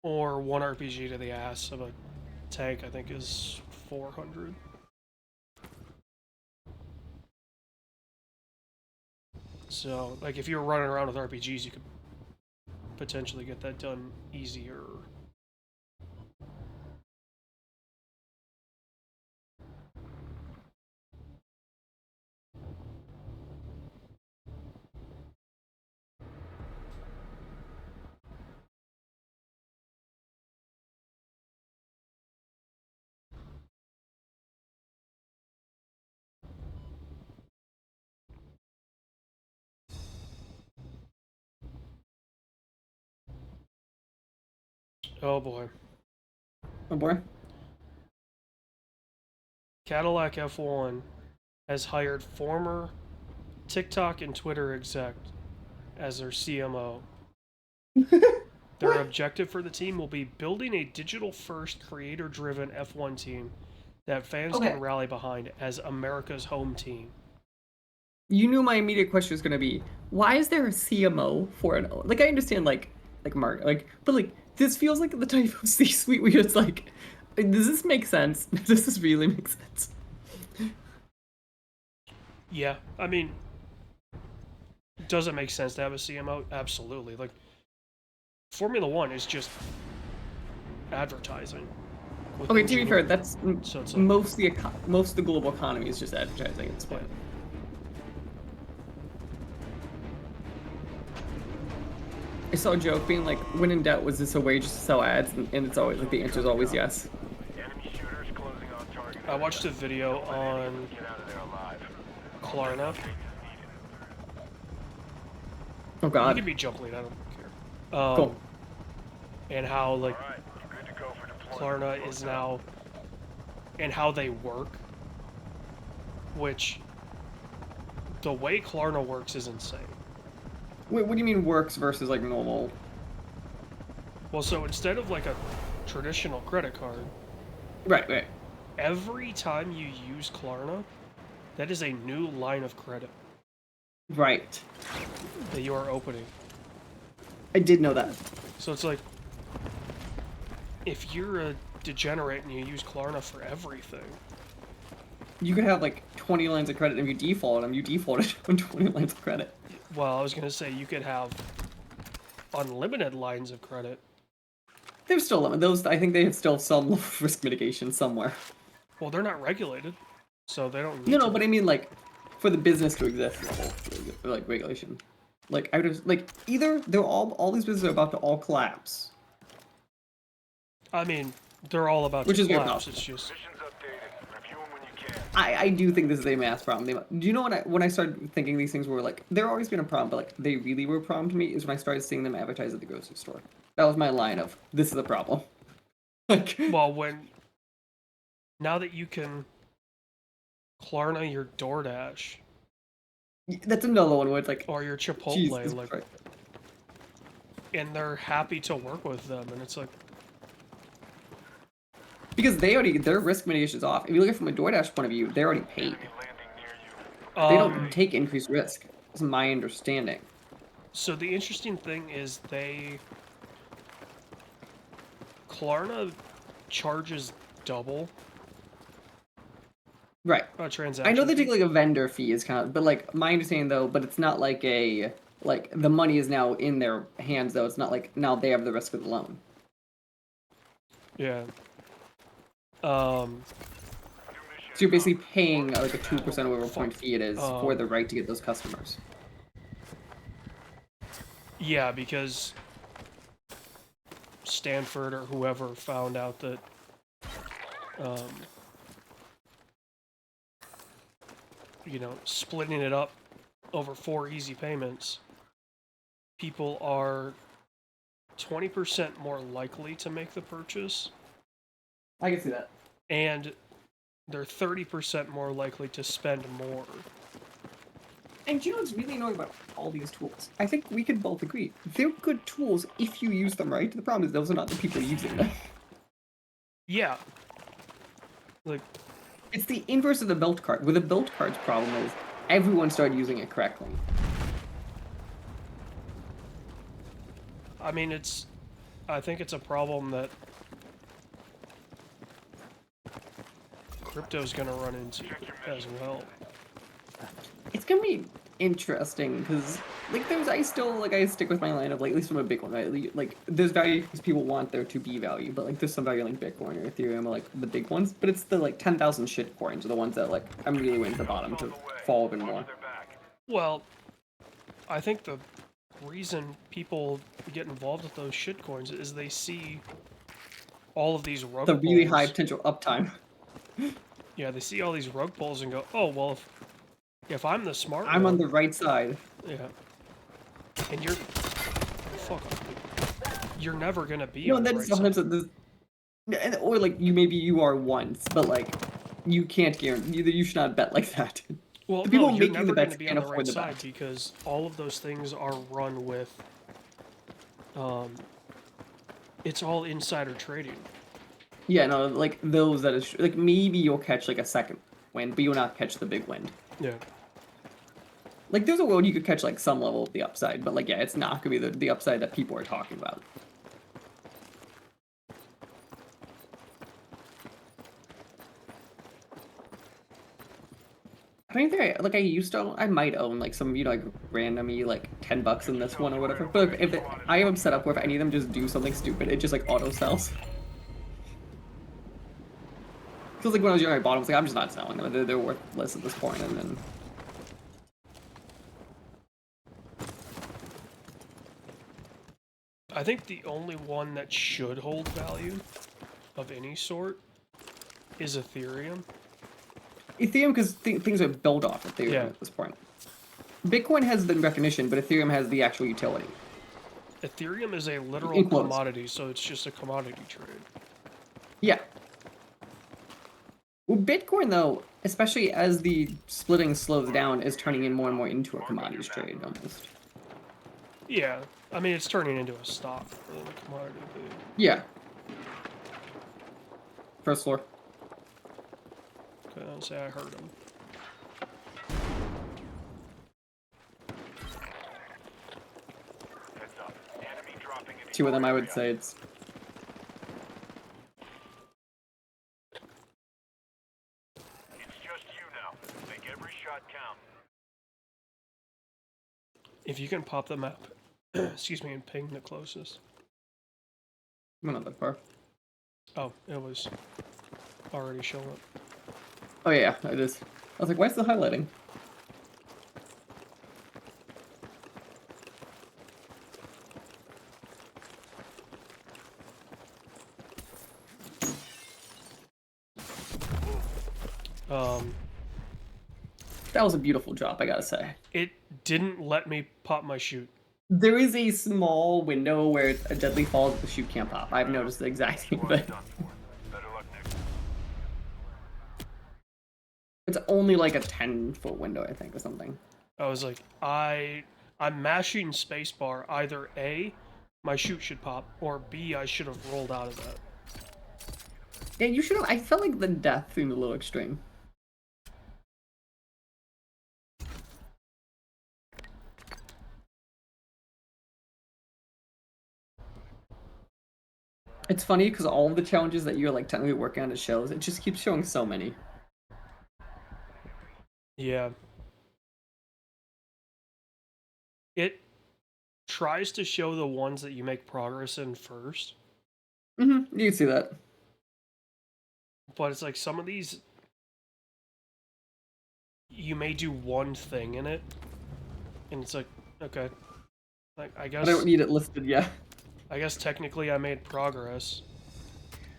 Or one RPG to the ass of a tank, I think, is 400. So, like, if you're running around with RPGs, you could potentially get that done easier. Oh boy. Oh boy. Cadillac F1 has hired former TikTok and Twitter exec as their CMO. Their objective for the team will be building a digital-first, creator-driven F1 team that fans Okay. can rally behind as America's home team. You knew my immediate question was gonna be, why is there a CMO for an like? I understand like Mark but like this feels like the type of C-suite where it's like, does this make sense? Does this really make sense? Yeah, I mean, does it make sense to have a CMO? Absolutely. Like, Formula One is just advertising. Okay, to be fair, that's So it's like, most of the global economy is just advertising at this point. I saw a joke being like, when in doubt, was this a way just to sell ads? And it's always like the answer is always yes. Enemy shooters closing on target. I watched a video on Get out of there alive. Klarna. Oh You god. can be jump lead, I don't care. Cool. And how, like, All right, you're good to go for deployment. Klarna is now, and how they work, which, the way Klarna works is insane. Wait, what do you mean works versus like normal? Well, so instead of like a traditional credit card, Right. every time you use Klarna, that is a new line of credit Right. that you are opening. I did know that. So it's like, if you're a degenerate and you use Klarna for everything, You could have like 20 lines of credit, and if you default them, you defaulted on 20 lines of credit. well, I was gonna say you could have unlimited lines of credit. There's still those. I think they have still some risk mitigation somewhere. Well, they're not regulated, so they don't need No, to. but I mean like for the business to exist level, like regulation. Like I would have like either they're all these businesses are about to all collapse. I mean, they're all about Which to is very collapse. possible. It's just, Missions updated. Review them when you can. I do think this is a mass problem. Do you know when I started thinking these things were like there always been a problem, but like they really were a problem to me is when I started seeing them advertised at the grocery store. That was my line of this is a problem. Like well, now that you can Klarna your DoorDash that's another one where it's like or your Chipotle, Jesus like, Christ. and they're happy to work with them, and it's like, Because their risk mitigation is off. If you look at it from a DoorDash point of view, they're already paid. Enemy landing near you. They don't take increased risk. Is my understanding. So the interesting thing is Klarna charges double Right. a transaction. I know they fee. take like a vendor fee is kind of, but like my understanding though, but it's not like the money is now in their hands though. It's not like now they have the risk of the loan. Yeah. So you're basically paying like a 2% or whatever point fee it is for the right to get those customers. Yeah, because Stanford or whoever found out that splitting it up over 4 easy payments, people are 20% more likely to make the purchase, I can see that. and they're 30% more likely to spend more. And you know what's really annoying about all these tools? I think we could both agree. They're good tools if you use them right. The problem is those are not the people using them. Yeah. Like, It's the inverse of the built card. Where the built card's problem is everyone started using it correctly. I mean, I think it's a problem that crypto's gonna run into as well. It's gonna be interesting because I stick with my line of like at least from a big one, right? Like there's value because people want there to be value, but like there's some value like Bitcoin or Ethereum or like the big ones, but it's the like 10,000 shit coins are the ones that like I'm really waiting for the bottom to fall even more. They're back. Well, I think the reason people get involved with those shitcoins is they see all of these rug The really pulls. high potential uptime. Yeah, they see all these rug pulls and go, oh, well, if I'm the smart I'm one, on the right side. yeah. And fuck off. You're never gonna be No, on and the then right sometimes side. or like maybe you are once, but like you can't guarantee you should not bet like that. Well, The people no, you're making never the gonna bets be on can't the afford right the side bet. because all of those things are run with It's all insider trading. Yeah, no, like those that is like maybe you'll catch like a second wind, but you'll not catch the big wind. Yeah. Like there's a world you could catch like some level of the upside, but like yeah, it's not gonna be the upside that people are talking about. I don't think I used to I might own like some like randomly like $10 in this one or whatever. But if I have them set up where if any of them just do something stupid, it just like auto sells. Because like when I was younger, I bought them. I was like, I'm just not selling them. They're worthless at this point, and then. I think the only one that should hold value of any sort is Ethereum. Ethereum, because things are built off Ethereum at this point. Bitcoin has the recognition, but Ethereum has the actual utility. Ethereum is a literal commodity, so it's just a commodity trade. Yeah. Well, Bitcoin, though, especially as the splitting slows down, is turning in more and more into a commodities trade, almost. Yeah. I mean, it's turning into a stock rather than a commodity. Yeah. First floor. Okay, I'll say I heard him. Heads up. Enemy dropping into 2 of them, your I would area. say it's. It's just you now. Make every shot count. If you can pop the map, excuse me, and ping the closest. I'm not that far. Oh, it was already showing up. Oh, yeah, it is. I was like, why is it highlighting? That was a beautiful drop, I gotta say. It didn't let me pop my chute. There is a small window where a deadly falls, but the chute can't pop. I've noticed the exact same thing. Done for. Better luck next time. It's only like a 10-foot window, I think, or something. I was like, I'm mashing spacebar. Either A, my chute should pop, or B, I should have rolled out of that. Yeah, you should have. I felt like the death seemed a little extreme. It's funny because all of the challenges that you're like technically working on, it shows. It just keeps showing so many. Yeah. It tries to show the ones that you make progress in first. You can see that. But it's like some of these, you may do one thing in it, and it's like, okay, like I guess I don't need it listed yet. I guess technically I made progress.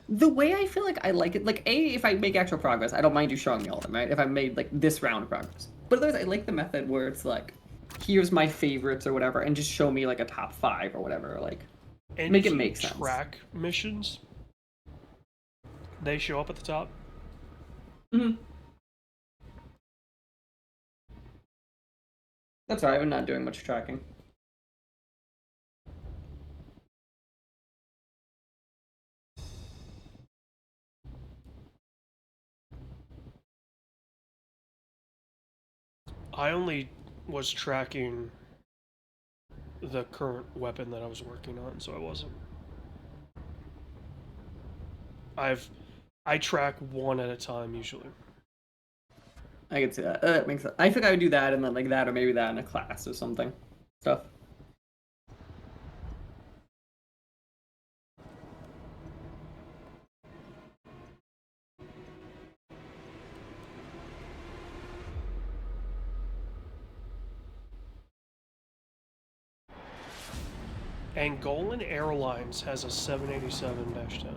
The way I feel like I like it, like if I make actual progress, I don't mind you showing me all of them, right? If I made like this round of progress. But otherwise, I like the method where it's like, here's my favorites or whatever, and just show me like a top 5 or whatever, like And make if it you make sense. track missions, they show up at the top. That's alright. I'm not doing much tracking. I only was tracking the current weapon that I was working on, so I wasn't. I track one at a time usually. I can see that. That makes sense. I think I would do that and then like that or maybe that in a class or something. Stuff. Angolan Airlines has a 787-10.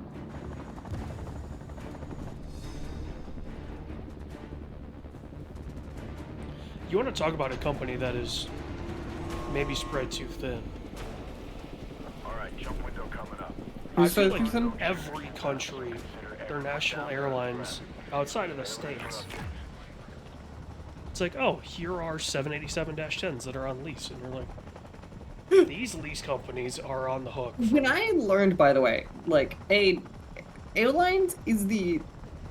You want to talk about a company that is maybe spread too thin? Alright, jump window coming up. I feel Who's like every country, their national airlines outside of the States, it's like, oh, here are 787-10s that are on lease, and you're like, These lease companies are on the hook. When I learned, by the way, like airlines is the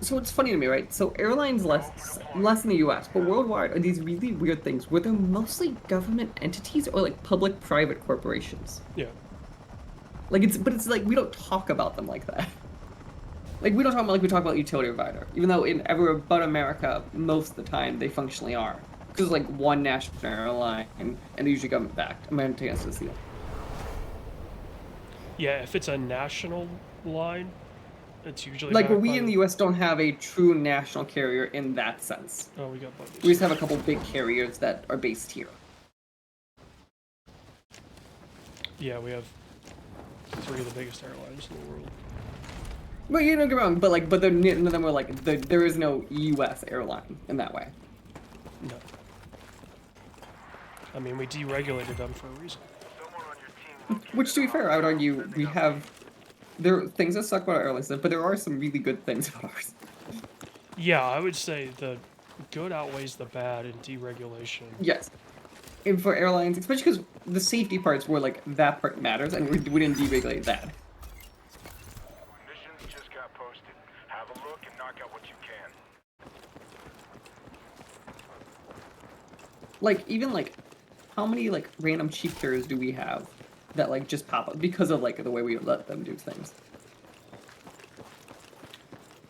so it's funny to me, right? So airlines less in the U.S., but worldwide are these really weird things where they're mostly government entities or like public-private corporations. Yeah. Like it's like we don't talk about them like that. Like we don't talk about like we talk about utility provider, even though in everywhere but America, most of the time they functionally are. Because it's like one national airline and they're usually government backed. American has this deal. Yeah, if it's a national line, it's usually Like backed we by in the US don't have a true national carrier in that sense. Oh, we got buddies. We just have a couple big carriers that are based here. Yeah, we have 3 of the biggest airlines in the world. Well, you don't get me wrong, but none of them were like there is no U.S. airline in that way. No. I mean, we deregulated them for a reason. Someone on your team Which, to be fair, I would argue we have there are things that suck about our airlines, but there are some really good things about ours. Yeah, I would say the good outweighs the bad in deregulation. Yes, and for airlines, especially because the safety parts were like that part matters, and we didn't deregulate that. missions just got posted. Have a look and knock out what you can. Like even like how many like random cheap carriers do we have that like just pop up because of like the way we let them do things?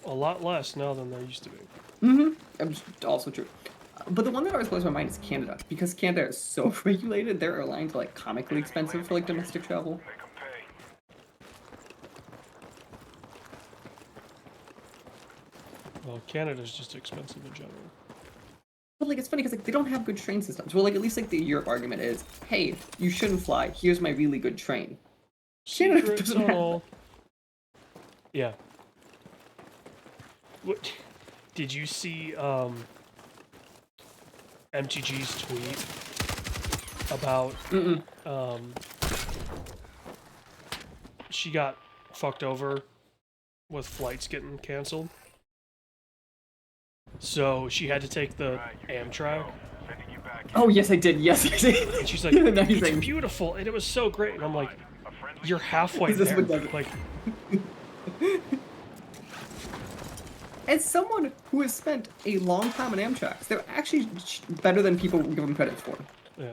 A lot less now than there used to be. Also true. But the one that always blows my mind is Canada, because Canada is so regulated. Their airlines are like comically expensive for like domestic travel. Make 'em pay. Well, Canada's just expensive in general. But like it's funny because like they don't have good train systems. Well, like at least like the Europe argument is, hey, you shouldn't fly. Here's my really good train. Canada Secrets doesn't on have all. Yeah. What? Did you see MTG's tweet about she got fucked over with flights getting canceled? So she had to take the Amtrak, Sending you back. Oh yes, I did. Yes, I did. and she's like, Yeah, "It's amazing. beautiful," and it was so great. And I'm like, A friendly "You're halfway Is this there." what does it? Like, As someone who has spent a long time in Amtrak, they're actually better than people give them credit for. yeah.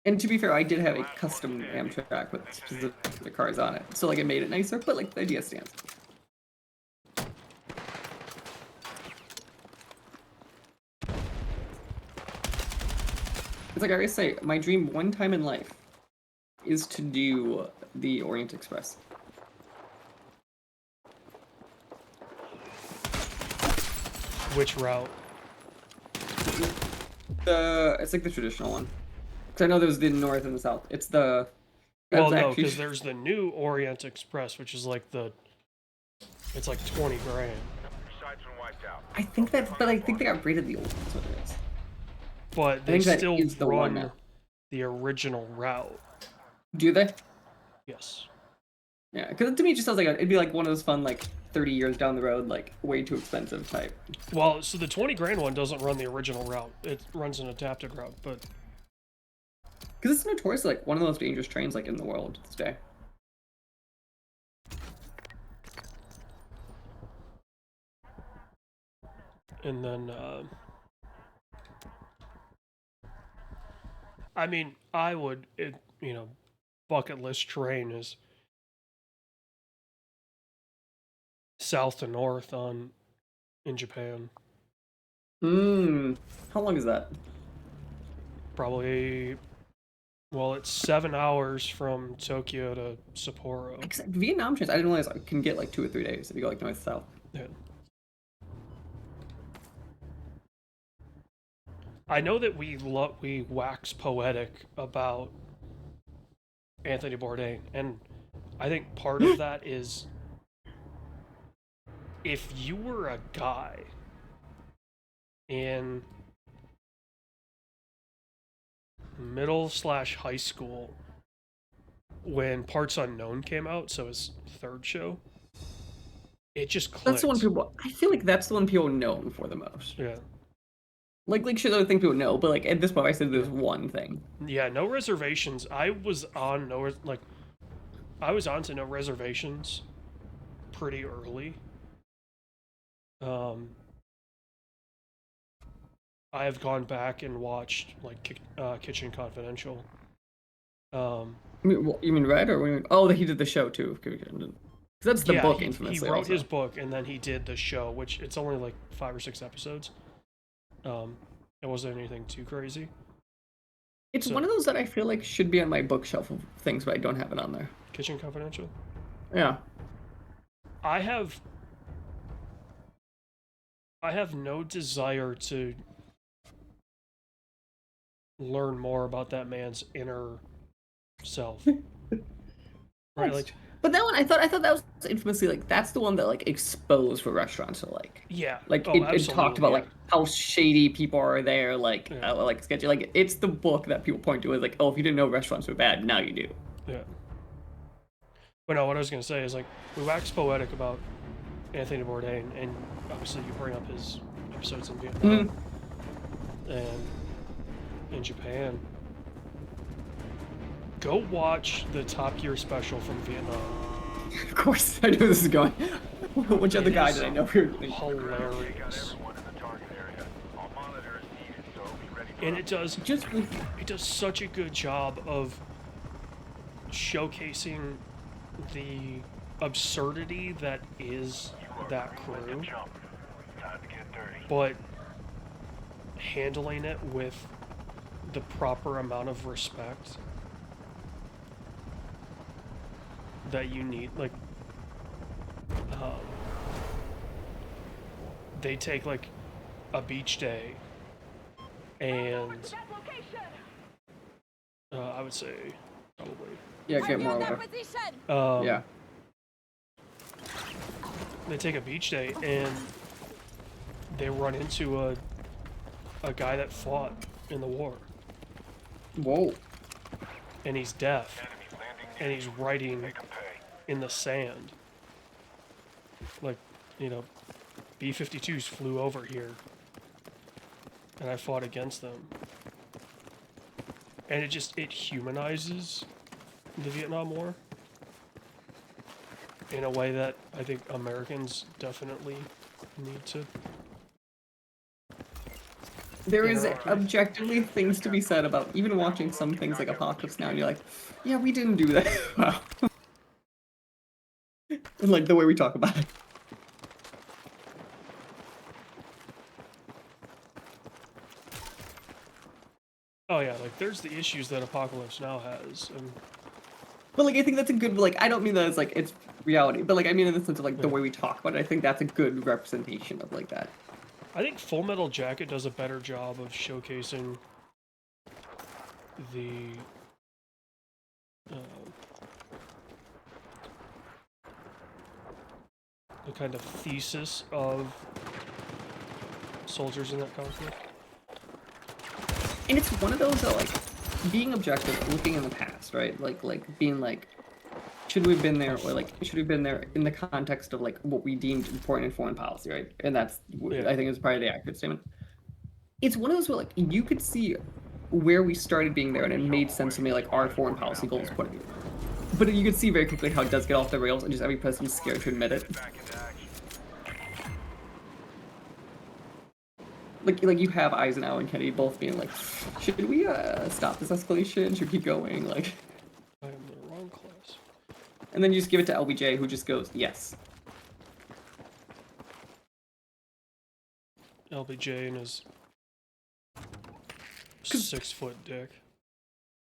And to be fair, I did have a custom Amtrak with specific cars on it, so like it made it nicer. But like the idea stands. It's like I always say, my dream one time in life is to do the Orient Express. Which route? It's like the traditional one. Because I know there's the north and the south. It's the. Well, that's no, actually- because there's the new Orient Express, which is like the. It's like 20 grand. Your side's been wiped out. I think that, but I think they got rid of the old. That's what it is. But they think that still is the one run now. the original route. Do they? Yes. Yeah, because to me it just sounds like it'd be like one of those fun like 30 years down the road, like way too expensive type. Well, so the 20 grand one doesn't run the original route. It runs an adapted route, but Because it's notoriously like one of the most dangerous trains like in the world to this day. and then I mean, I would bucket list train is south to north in Japan. How long is that? Probably, well, it's 7 hours from Tokyo to Sapporo. Except Vietnam trains, I didn't realize I can get like 2 or 3 days if you go like north south. Yeah. I know that we wax poetic about Anthony Bourdain, and I think part of that is if you were a guy in middle/high school when Parts Unknown came out, so his third show, it just clicked. That's the one people. I feel like that's the one people know him for the most. Yeah. Like sure, other things people know, but like at this point, I said there's one thing. Yeah, no reservations. I was on I was on to no reservations pretty early. I have gone back and watched like Kitchen Confidential. You mean Red or oh, he did the show too. Because that's the Yeah, book he infamously. wrote Also. his book and then he did the show, which it's only like 5 or 6 episodes. It wasn't anything too crazy. It's So- one of those that I feel like should be on my bookshelf of things, but I don't have it on there. Kitchen Confidential. Yeah. I have no desire to learn more about that man's inner self. Right, like But that one, I thought that was infamously like that's the one that like exposed for restaurants to like. yeah. Like Oh, it talked absolutely, about yeah. like how shady people are there, like Yeah. like sketchy. Like it's the book that people point to as like, oh, if you didn't know restaurants were bad, now you do. Yeah. But no, what I was gonna say is like we wax poetic about Anthony Bourdain, and obviously you bring up his episodes in Vietnam and in Japan. Go watch the Top Gear special from Vietnam. Of course, I knew this is going. Which other It guy is did I know we were doing? hilarious. Everyone in the target area. All monitors needed, so be ready for And it does Just such a good job of showcasing the absurdity that is that crew, jump. Time to get dirty. but handling it with the proper amount of respect that you need. Like, they take like a beach day, and That location. I would say probably get more Their over. position. Yeah. they take a beach day and they run into a guy that fought in the war, Whoa. and he's deaf, Enemy landing and he's writing Make 'em pay. in the sand. Like, you know, B-52s flew over here, and I fought against them. And it humanizes the Vietnam War in a way that I think Americans definitely need to. There is Interact. objectively things to be said about even watching some things like Apocalypse Now, and you're like, yeah, we didn't do that. Wow. And like the way we talk about it. Oh yeah, like there's the issues that Apocalypse Now has, and But like I think that's a good like I don't mean that as like it's reality, but like I mean in the sense of like the way we talk about it, I think that's a good representation of like that. I think Full Metal Jacket does a better job of showcasing the kind of thesis of soldiers in that conflict. And it's one of those that like being objective, looking in the past, right? Like being like, should we have been there, or like should we have been there in the context of like what we deemed important in foreign policy, right? And that's Yeah. I think is probably the accurate statement. It's one of those where like you could see where we started being there, and it made sense to me like our foreign policy goals point of view. But you could see very quickly how it does get off the rails, and just every president's scared to admit it. Back into action. Like you have Eisenhower and Kennedy both being like, should we stop this escalation? Should we keep going? Like, I am in the wrong class. and then you just give it to LBJ, who just goes, yes. LBJ and his 6-foot dick.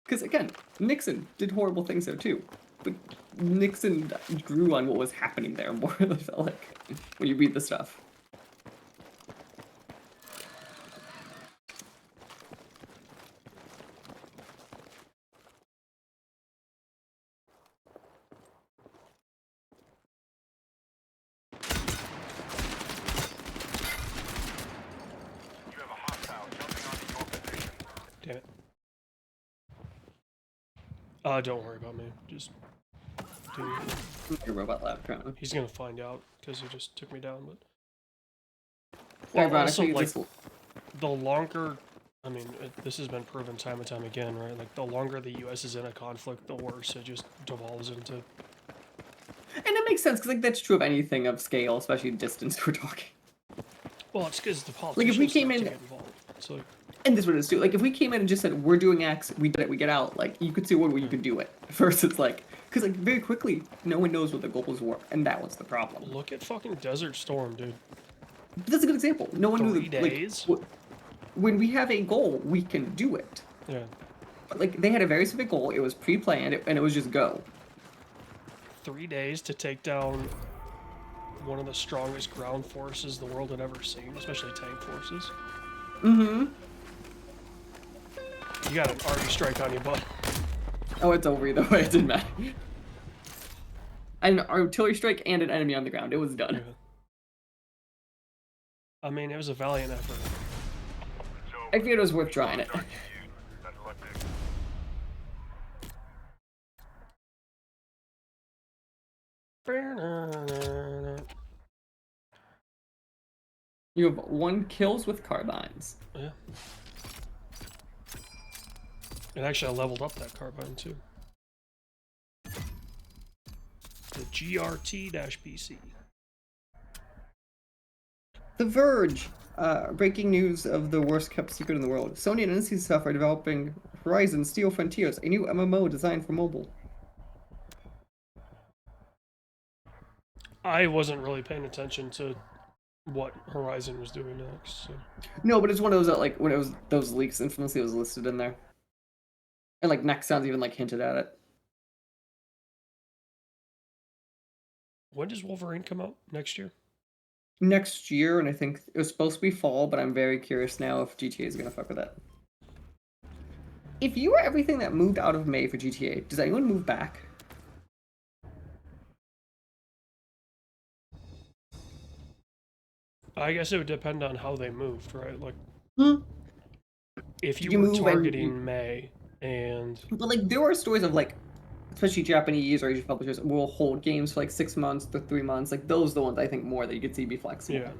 Because again, Nixon did horrible things there too, but Nixon grew on what was happening there more than it felt like when you read the stuff. You have a hostile jumping onto your position. Damn it. Don't worry about me. Just do. Your robot lab currently. He's gonna find out because he just took me down. But Well, also, ironically, like, this will the longer, I mean, this has been proven time and time again, right? Like, the longer the U.S. is in a conflict, the worse it just devolves into. And it makes sense, because, like, that's true of anything of scale, especially distance we're talking. Well, it's because the Like, if we politicians came start to in... get involved. It's like, And this is what it is, too. Like, if we came in and just said, we're doing X, we did it, we get out, like, you could see one where you could do it. Versus, like... Because, like, very quickly, no one knows what the goals were, and that was the problem. look at fucking Desert Storm, dude. But that's a good example. No one knew 3 the... days? Like, when we have a goal, we can do it. Yeah. But, like, they had a very specific goal, it was pre-planned, and it was just go. 3 days to take down one of the strongest ground forces the world had ever seen, especially tank forces. Mm-hmm. You got an army strike on you, bud. Oh, it's over either way, it didn't matter. An artillery strike and an enemy on the ground, it was done. Yeah. I mean, it was a valiant effort. I figured it was worth trying it. You have 1 kills with carbines. Yeah. And actually, I leveled up that carbine too. The GRT-BC. The Verge. Breaking news of the worst kept secret in the world. Sony and NCSoft are developing Horizon Steel Frontiers, a new MMO designed for mobile. I wasn't really paying attention to what Horizon was doing next. So. No, but it's one of those that, like, when it was those leaks, infamously it was listed in there. And, like, next sounds even, like, hinted at it. When does Wolverine come out? Next year? Next year, and I think it was supposed to be fall, but I'm very curious now if GTA is going to fuck with that. If you were everything that moved out of May for GTA, does anyone move back? I guess it would depend on how they moved, right? Like, if Did you you were move targeting May and... But, like, there are stories of, like, especially Japanese or Asian publishers will hold games for, like, 6 months to 3 months. Like, those are the ones I think more that you could see be flexible. Yeah.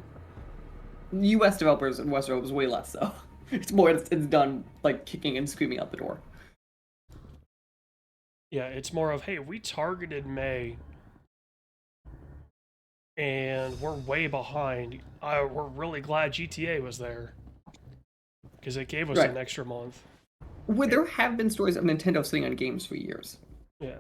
US developers and West Europe is way less so. It's more, it's done, like, kicking and screaming out the door. Yeah, it's more of, hey, we targeted May, and we're way behind. We're really glad GTA was there, because it gave us Right. an extra month. Where there have been stories of Nintendo sitting on games for years. Yeah.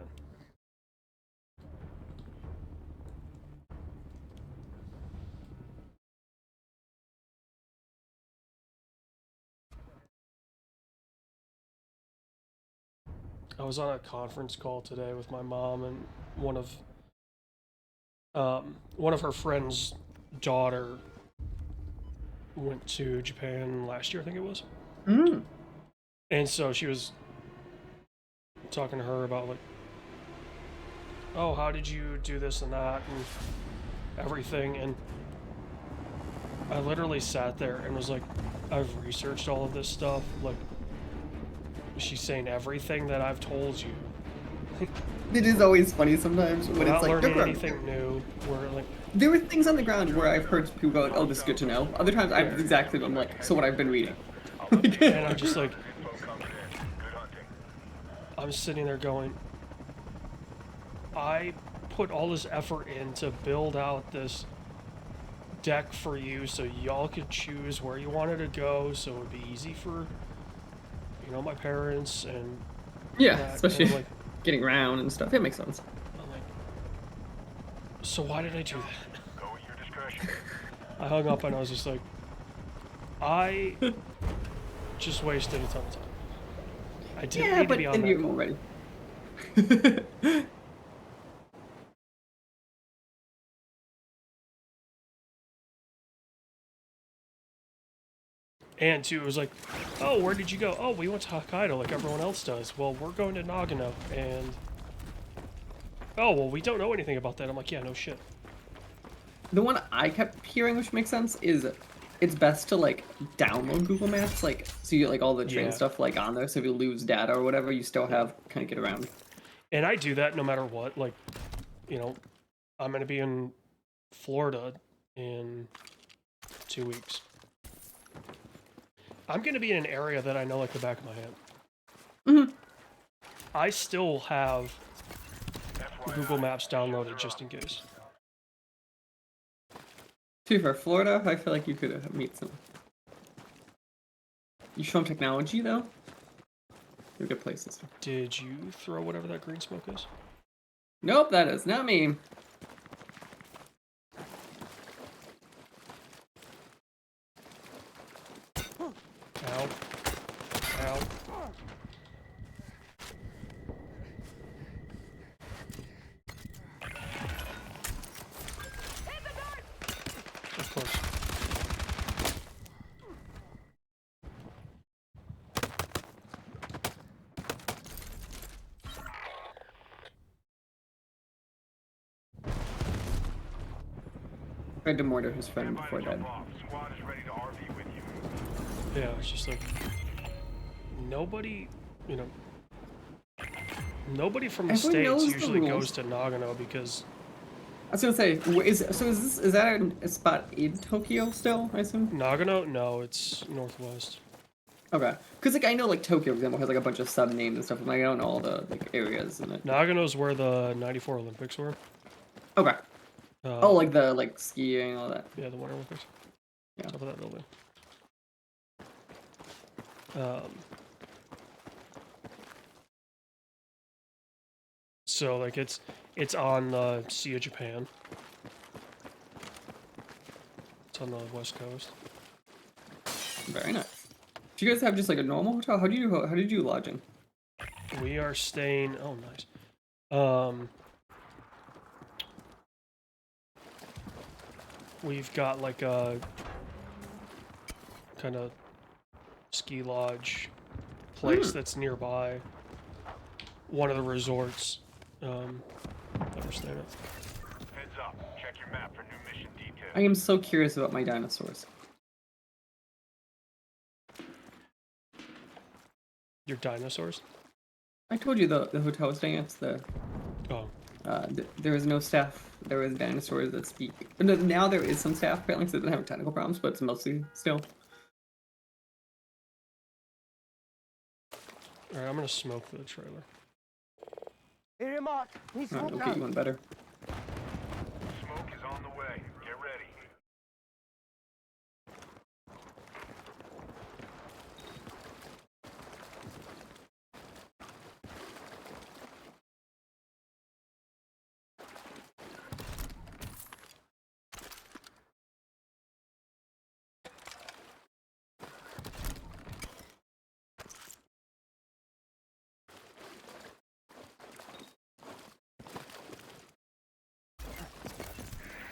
I was on a conference call today with my mom and one of her friends' daughter went to Japan last year, I think it was. Mm. And so she was talking to her about, like, oh, how did you do this and that and everything? And I literally sat there and was like, I've researched all of this stuff. Like, she's saying everything that I've told you. It is always funny sometimes when Without it's like learning there anything new. Where, like, there were things on the ground where I've heard people go like, "Oh, this is good to know." Other times I've exactly been like, "So what I've been reading." and I'm just like, I'm sitting there going, I put all this effort in to build out this deck for you so y'all could choose where you wanted to go, so it would be easy for, you know, my parents and Yeah, that. especially And I'm like, getting around and stuff. It makes sense. I'm like, so why did I do that? Go at your discretion. I hung up and I was just like, I just wasted a ton of time. I didn't Yeah, need to but be on then that you're call. ready. And two, it was like, oh, where did you go? Oh, we went to Hokkaido like everyone else does. Well, we're going to Nagano. And, oh, well, we don't know anything about that. I'm like, yeah, no shit. The one I kept hearing, which makes sense, is it's best to, like, download Google Maps, like, so you get, like, all the train Yeah. stuff, like, on there, so if you lose data or whatever, you still have, kind of get around. And I do that no matter what. Like, you know, I'm going to be in Florida in 2 weeks. I'm going to be in an area that I know like the back of my hand. Mm-hmm. I still have FYI, Google Maps missions downloaded are just up. in case. To be fair, Florida, I feel like you could meet some. You show them technology though. They're good places. Did you throw whatever that green smoke is? Nope, that is not me. Ow. Ow. Of course. Tried to mortar his friend Stand by before to that. jump off. Squad is ready to RV with you. Yeah, it's just like nobody, you know, nobody from the Everyone States knows the usually rules. goes to Nagano because I was gonna say, is that a spot in Tokyo still? I assume. Nagano, no, it's northwest. Okay, because like I know like Tokyo, for example, has like a bunch of sub names and stuff. And, like I don't know all the like areas in it. Nagano's where the '94 Olympics were. Okay. Oh, like the like skiing, all that. Yeah, the Winter Olympics. Yeah. Top of that building. So like it's on the Sea of Japan. It's on the west coast. Very nice. Do you guys have just like a normal hotel? How did you do lodging? We are staying. Oh, nice. We've got like a kind of ski lodge place that's nearby. One of the resorts that we're staying at. Heads up. Check your map for new mission details. I am so curious about my dinosaurs. Your dinosaurs? I told you the hotel I was staying at's the Oh. there is no staff. There was dinosaurs that speak. But no, now there is some staff apparently, so they don't have technical problems, but it's mostly still. Alright, I'm gonna smoke the trailer. Area mark. Need Alright, smoke we'll now. get you one better. Smoke is on the way. Get ready.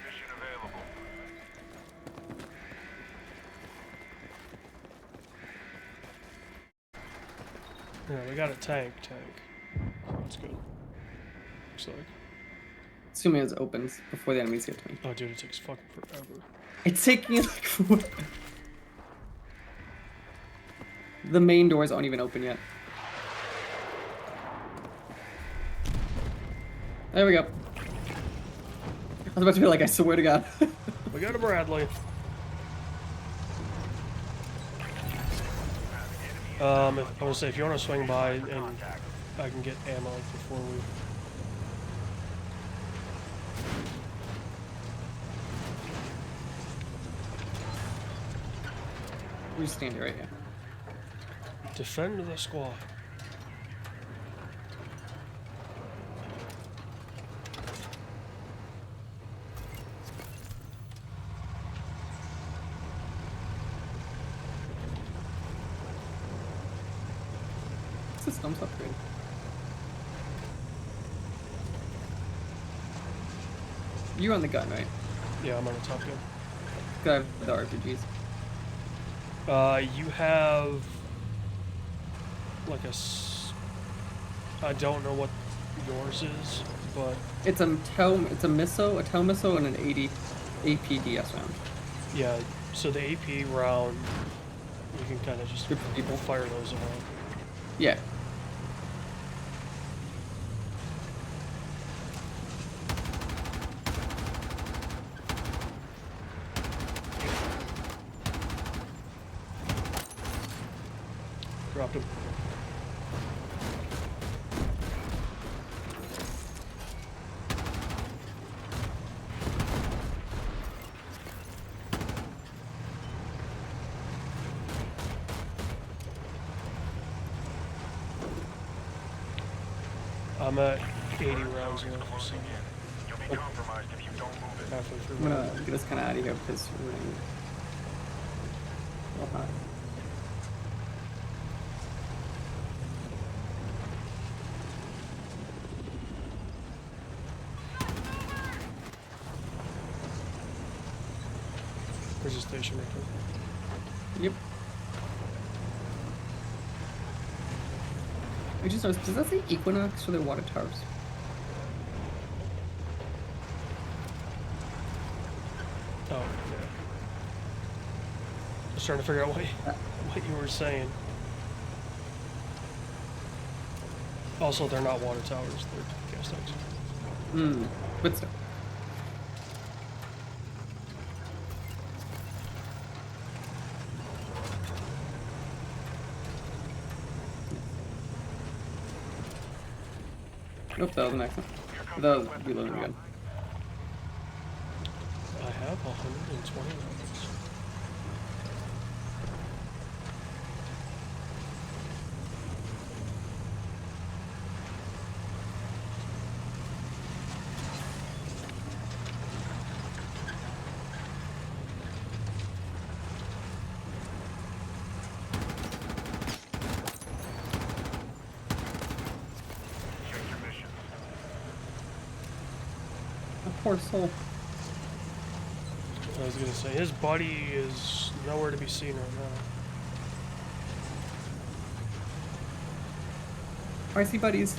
Mission available. Yeah, we got a tank. So that's good. Looks like. Assuming it opens before the enemies get to me. Oh, dude, it takes fucking forever. It's taking like forever. The main doors aren't even open yet. There we go. I was about to be like, I swear to God. We got a Bradley. I want to say, if you want to swing by and I can get ammo before we. We just stand here right here. Defend the squad. Systems upgrade. You're on the gun, right? Yeah, I'm on the top gun. I have the RPGs. You have like I don't know what yours is, but It's a missile, a tow missile, and an 80 APDS round. yeah. So the AP round, you can kind of just Good for people. fire those around. Yeah. dropped him. I'm at 80 rounds left, so You'll be compromised if you don't move it. halfway through. I'm gonna get us kind of out of here because we're running a little hot. There's a station right there. Yep. I just noticed, does that say Equinox for their water towers? Oh, yeah. I was trying to figure out what you were saying. Also, they're not water towers, they're gas tanks. Hmm. But still. Nope, that was the next one. That was reloading again. I have 120 rounds. Check your mission. A poor soul. I was gonna say, his buddy is nowhere to be seen right now. RC buddies.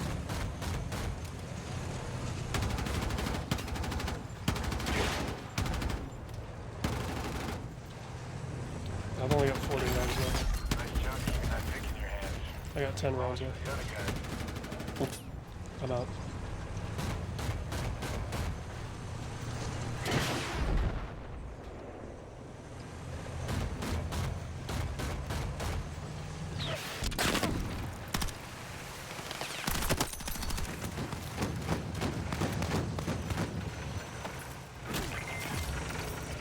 I've only got 40 rounds left. Nice job keeping that pick in your hands. I got 10 rounds left. The other guy. I'm out.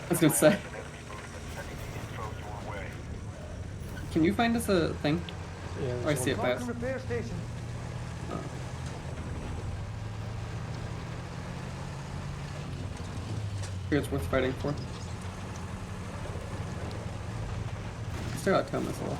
I was gonna say, Enemy movement sending the info your way. can you find us a thing? Yeah, Oh, I see it Mark fast. the repair station. Here it's worth fighting for. Still got Thomas a lot.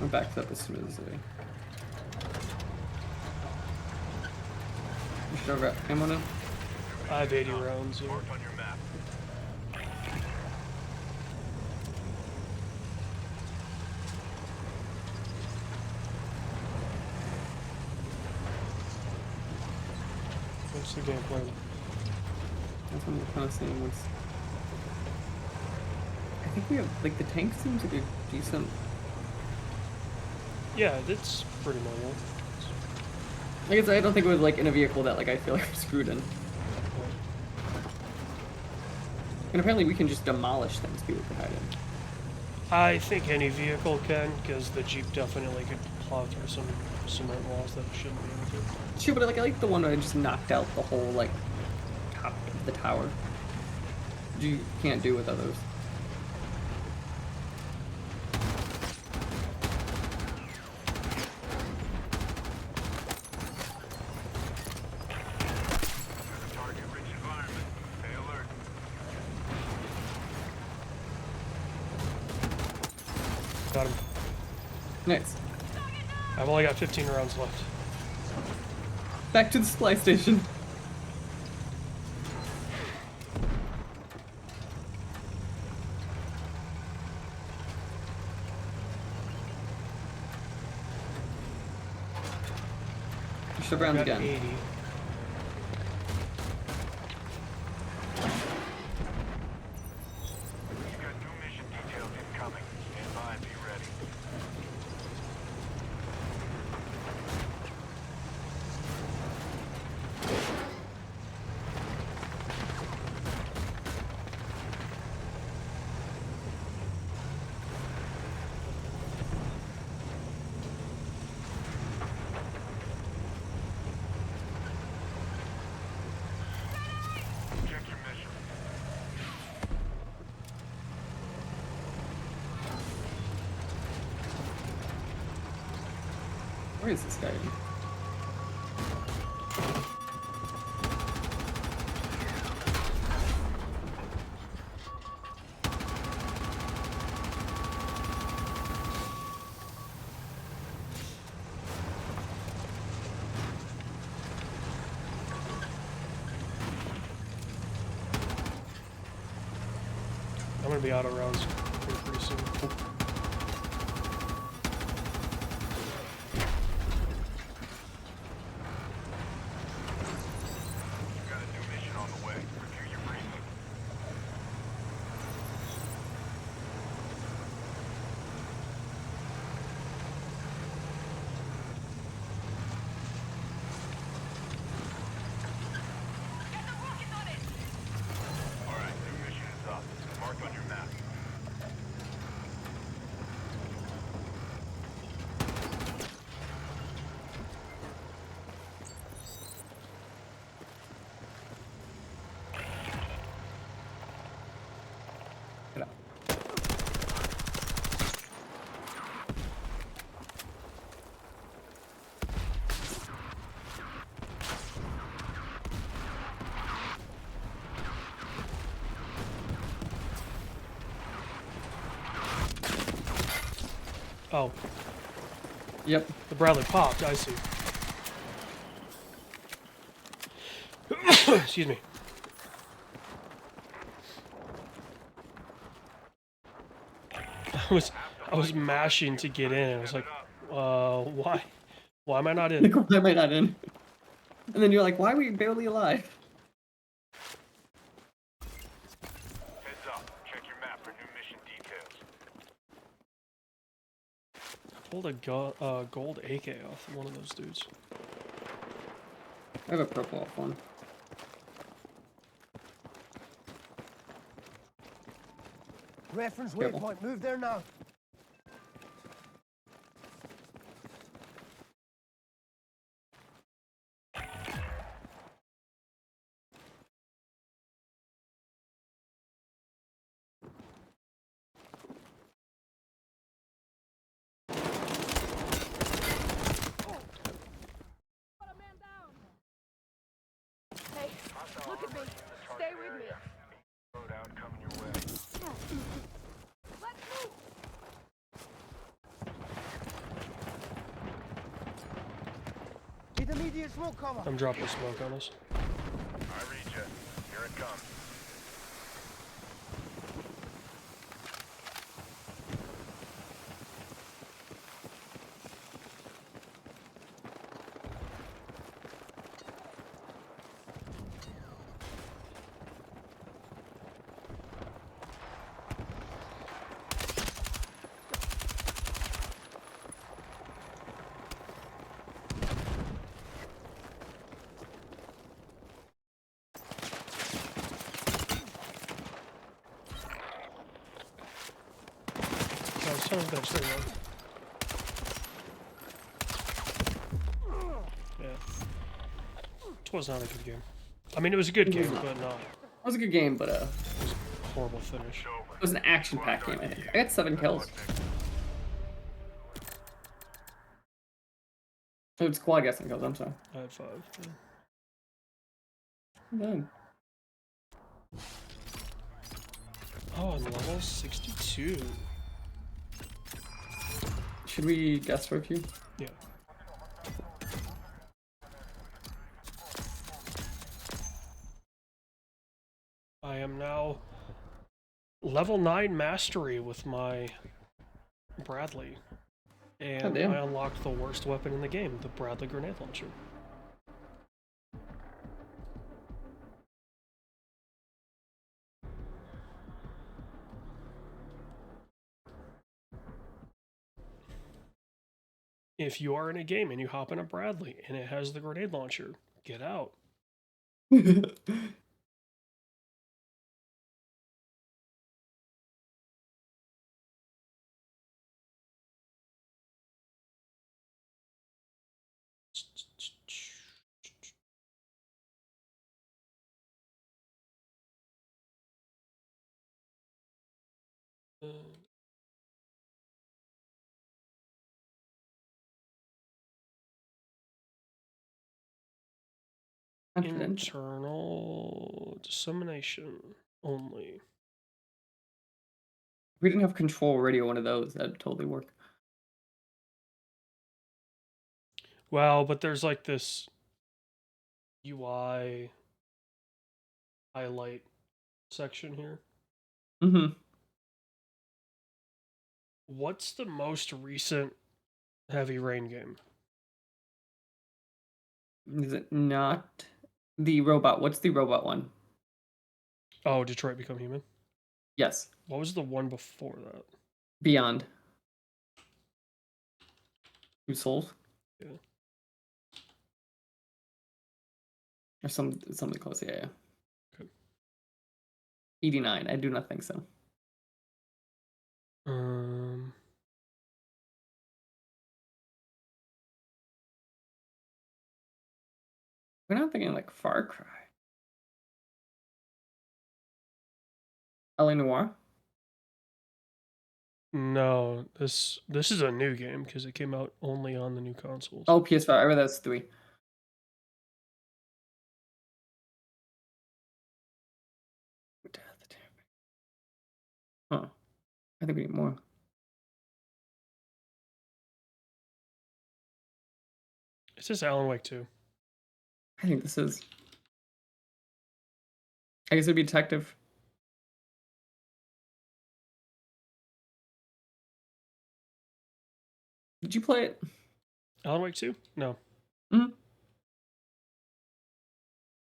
I'm backed up as soon as you should have got ammo now. I have 80 rounds here. Marked on your map. What's the game plan? That's what I'm kind of saying. What's... I think we have, like, the tank seems like a decent... Yeah, that's pretty normal. I guess I don't think it was, like, in a vehicle that, like, I feel like we're screwed in. And apparently we can just demolish things people can hide in. I think any vehicle can, because the Jeep definitely could plow through some cement walls that it shouldn't be able to. Sure, but like, I like the one where I just knocked out the whole, like, top of the tower. You can't do with others. Target-rich environment. Stay alert. Got him. Nice. I've only got 15 rounds left. Back to the supply station. You should have rounds I've got again. 80. You've got new mission details incoming. Stand by and be ready. is this guy? I'm gonna be out of rounds pretty soon. Got a new mission on the way. Review your briefing. Alright, new mission is up. Marked on your map. Get out. Oh, Yep. the Bradley popped. I see. Excuse me. I was mashing to get in. I was like, why? Why am I not in? Like, why am I not in? And then you're like, why are we barely alive? Heads up. Check your map for new mission details. Pulled a gold AK off one of those dudes. I have a purple off one. Reference Careful. waypoint. Move there now. Put a man down. Hey, look at me. Stay with me. Loadout coming your way. Let's move. Need immediate smoke cover. I'm dropping smoke on us. I read you. Here it comes. Oh, son of a bitch, there you go. Yeah. It was not a good game. I mean, it was a good It was game, not. but not It was a good game, but a horrible finish. it was an action-packed game, I think. I got 7 kills. Oh, it's squad guessing kills, I'm sorry. I had 5. Yeah. Done. Oh, I'm level 62. Should we guess for a few? Yeah. I am now level 9 mastery with my Bradley. And damn. I unlocked the worst weapon in the game, the Bradley grenade launcher. If you are in a game and you hop in a Bradley and it has the grenade launcher, get out. Confidential. internal dissemination only. If we didn't have control radio one of those, that'd totally work. Well, but there's like this UI highlight section here. Mm-hmm. What's the most recent Heavy Rain game? Is it not the robot? What's the robot one? Oh, Detroit Become Human. Yes. What was the one before that? Beyond. Two Souls? Yeah. Or something close, yeah. Okay. 89. I do not think so. We're not thinking like Far Cry. LA Noire? No, this is a new game because it came out only on the new consoles. Oh, PS5. I read that's 3. Huh. I think we need more. It's just Alan Wake 2. I think this is. I guess it'd be Detective. Did you play it? Alan Wake 2? No. Mhm.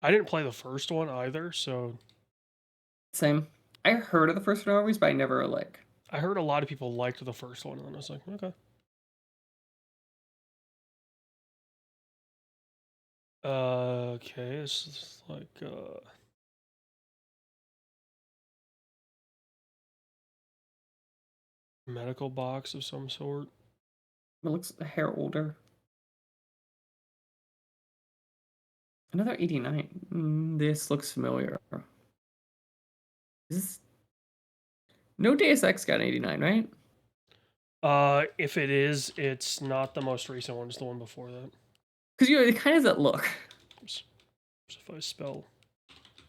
I didn't play the first one either, so Same. I heard of the first one always, but I never like. I heard a lot of people liked the first one, and then I was like, okay. Okay, this is like medical box of some sort. It looks a hair older. Another 89. This looks familiar. Is this... No Deus Ex got an 89, right? If it is, it's not the most recent one. It's the one before that. Because it kind of does that look. Oops. So if I spell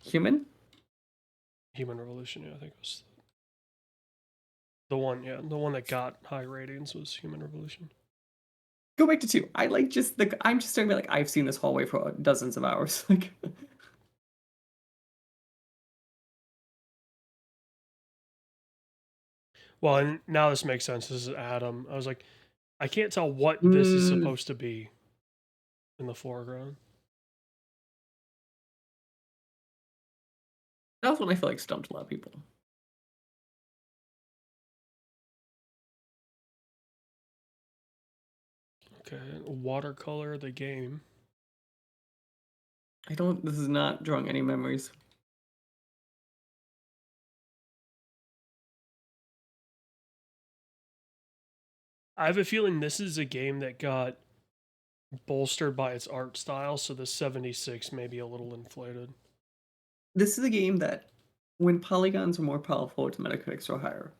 Human? Human Revolution, yeah, I think it was the one. Yeah, the one that got high ratings was Human Revolution. Go back to 2. I like just the. I'm just talking about like I've seen this hallway for dozens of hours. Like. Well, and now this makes sense. This is Adam. I was like, I can't tell what this is supposed to be in the foreground. That's what I feel like stumped a lot of people. Okay, watercolor the game. I don't. This is not drawing any memories. I have a feeling this is a game that got bolstered by its art style, so the 76 may be a little inflated. This is a game that, when polygons are more powerful, its Metacritics are higher.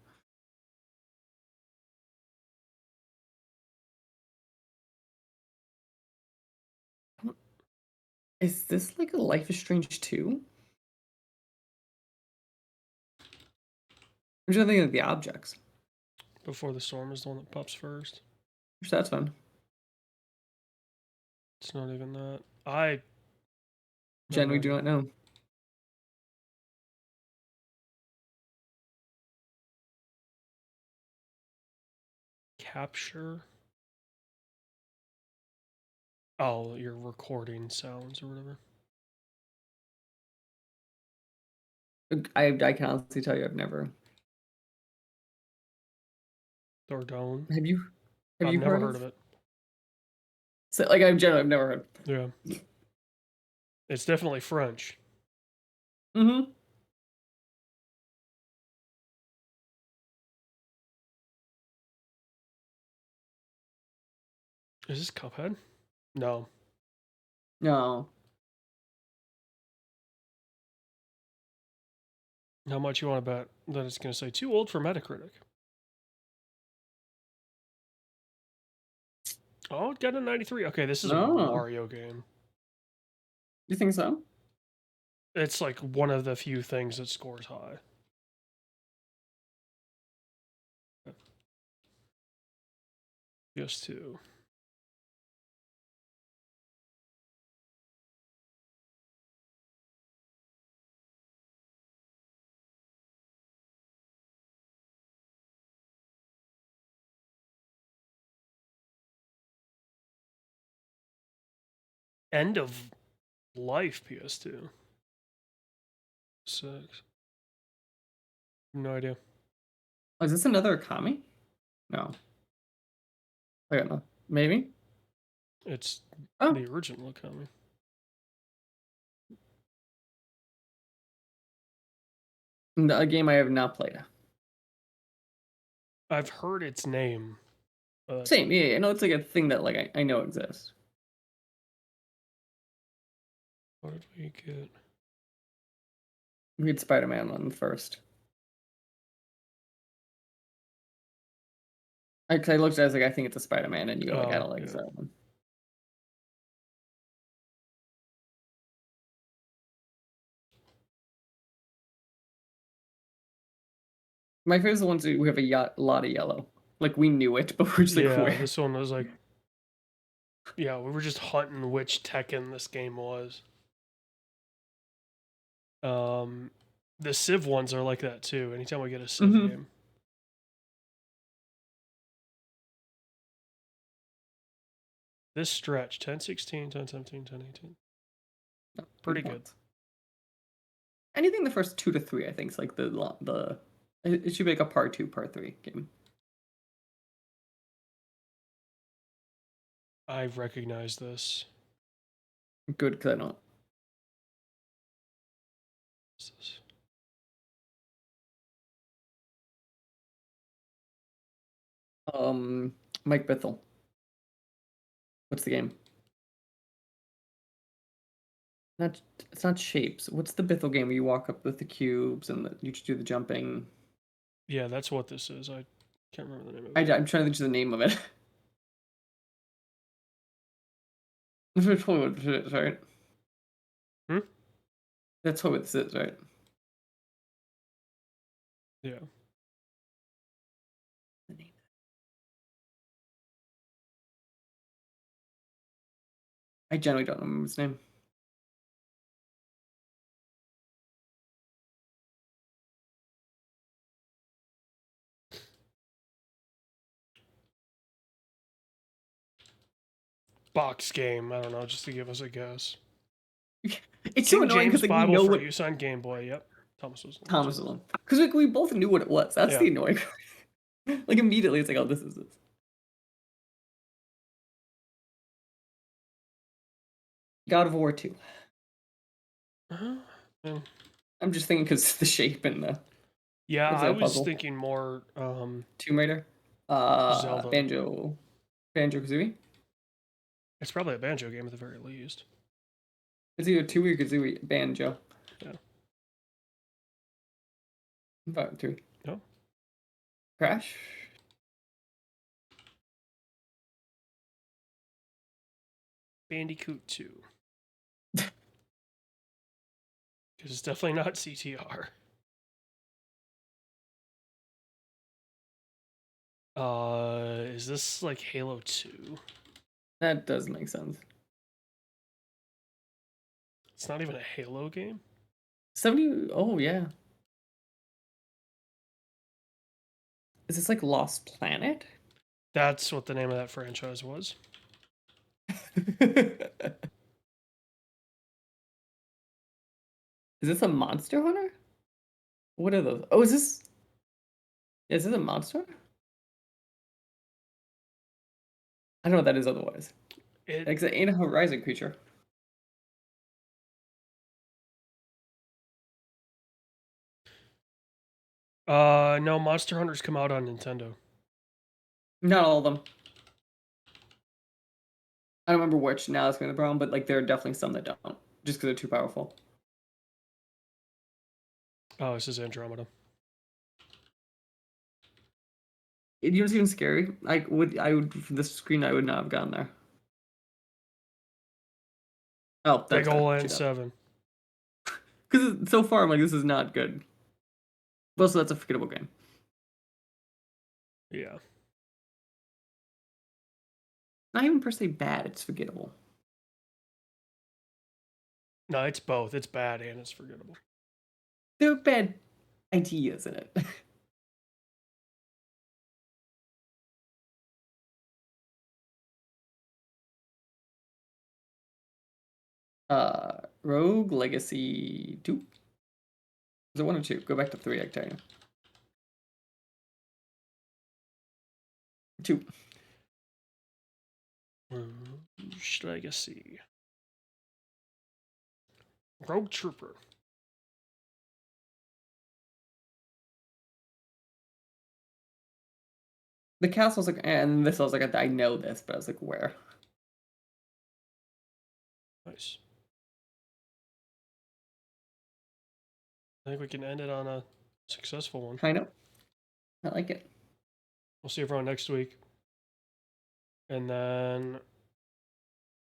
Is this like a Life is Strange 2? I'm just thinking of the objects. Before the Storm is the one that pops first. Which that's fun. It's not even that. Jen, we do not know. Capture. Oh, you're recording sounds or whatever. I can honestly tell you I've never. Dordogne. Have you? Have I've you never heard of it. So, like I've never heard. Yeah. It's definitely French. Mm-hmm. Is this Cuphead? No. No. How much you want to bet that it's going to say too old for Metacritic? Oh, it got a 93. Okay, this is a Oh. Mario game. You think so? It's like one of the few things that scores high. PS2. End of life PS2. 6. No idea. Oh, is this another Akami? No. I don't know. Maybe? It's Oh. the original Akami. A game I have not played. I've heard its name. Same, yeah, I know it's like a thing that like I know exists. What did we get? We had Spider-Man on first. I looked at it, I was like, I think it's a Spider-Man, and you go like, I don't like that one. My favorite is the ones who have a lot of yellow. Like we knew it, but we're just like, where? This one was like, yeah, we were just hunting which Tekken this game was. The Civ ones are like that too. Anytime we get a Civ game. This stretch, 10-16, 10-17, 10-18. Pretty good. Anything the first 2 to 3, I think, is like the it should be like a part 2, part 3 game. I recognize this. Good, because I don't. What's this? Mike Bithell. What's the game? It's not Shapes. What's the Bithell game where you walk up with the cubes and you just do the jumping? Yeah, that's what this is. I can't remember the name of it. I'm trying to think of the name of it. That's totally what this is, right? That's totally what this is, right? Yeah. The name. I generally don't remember his name. Box game. I don't know, just to give us a guess. It's so King annoying James because like, we Bible know for what use on Game Boy. Yep. Thomas was the one. Because like, we both knew what it was. That's the annoying part. Like immediately it's like, oh, this is this. God of War 2. I'm just thinking because the shape and the. Yeah, It's I like a was puzzle. thinking more Tomb Raider. Zelda. Banjo Kazooie. It's probably a Banjo game at the very least. It's either 2 or Kazooie. Banjo. Yeah. 2. No. Crash. Bandicoot 2. Because it's definitely not CTR. Is this like Halo 2? That does make sense. It's not even a Halo game? 70. Oh, yeah. Is this like Lost Planet? That's what the name of that franchise was. Is this a Monster Hunter? What are those? Oh, is this a monster? I don't know what that is otherwise. It ain't a Horizon creature. No, Monster Hunters come out on Nintendo. Not all of them. I don't remember which now that's going to the problem, but like there are definitely some that don't, just because they're too powerful. Oh, this is Andromeda. You know what's even scary? I would from this screen I would not have gone there. Oh, that's Big ol' better. Shoot up. N7. Because so far I'm like, this is not good. But also, that's a forgettable game. Yeah. Not even per se bad, it's forgettable. No, it's both. It's bad and it's forgettable. There are bad ideas in it. Rogue Legacy 2? Is it 1 or 2? Go back to 3, I can tell you. 2. Legacy. Rogue Trooper. The castle's like, and this I was like, I know this, but I was like, where? Nice. I think we can end it on a successful one. I know. I like it. We'll see everyone next week. And then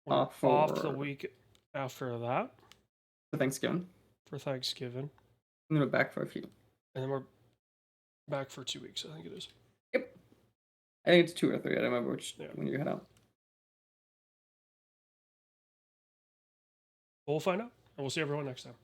we're Off off the for- week after that For Thanksgiving. for Thanksgiving. I'm gonna back for a few. And then we're back for 2 weeks, I think it is. Yep. I think it's 2 or 3. I don't remember which Yeah. when you head out. We'll find out. And we'll see everyone next time.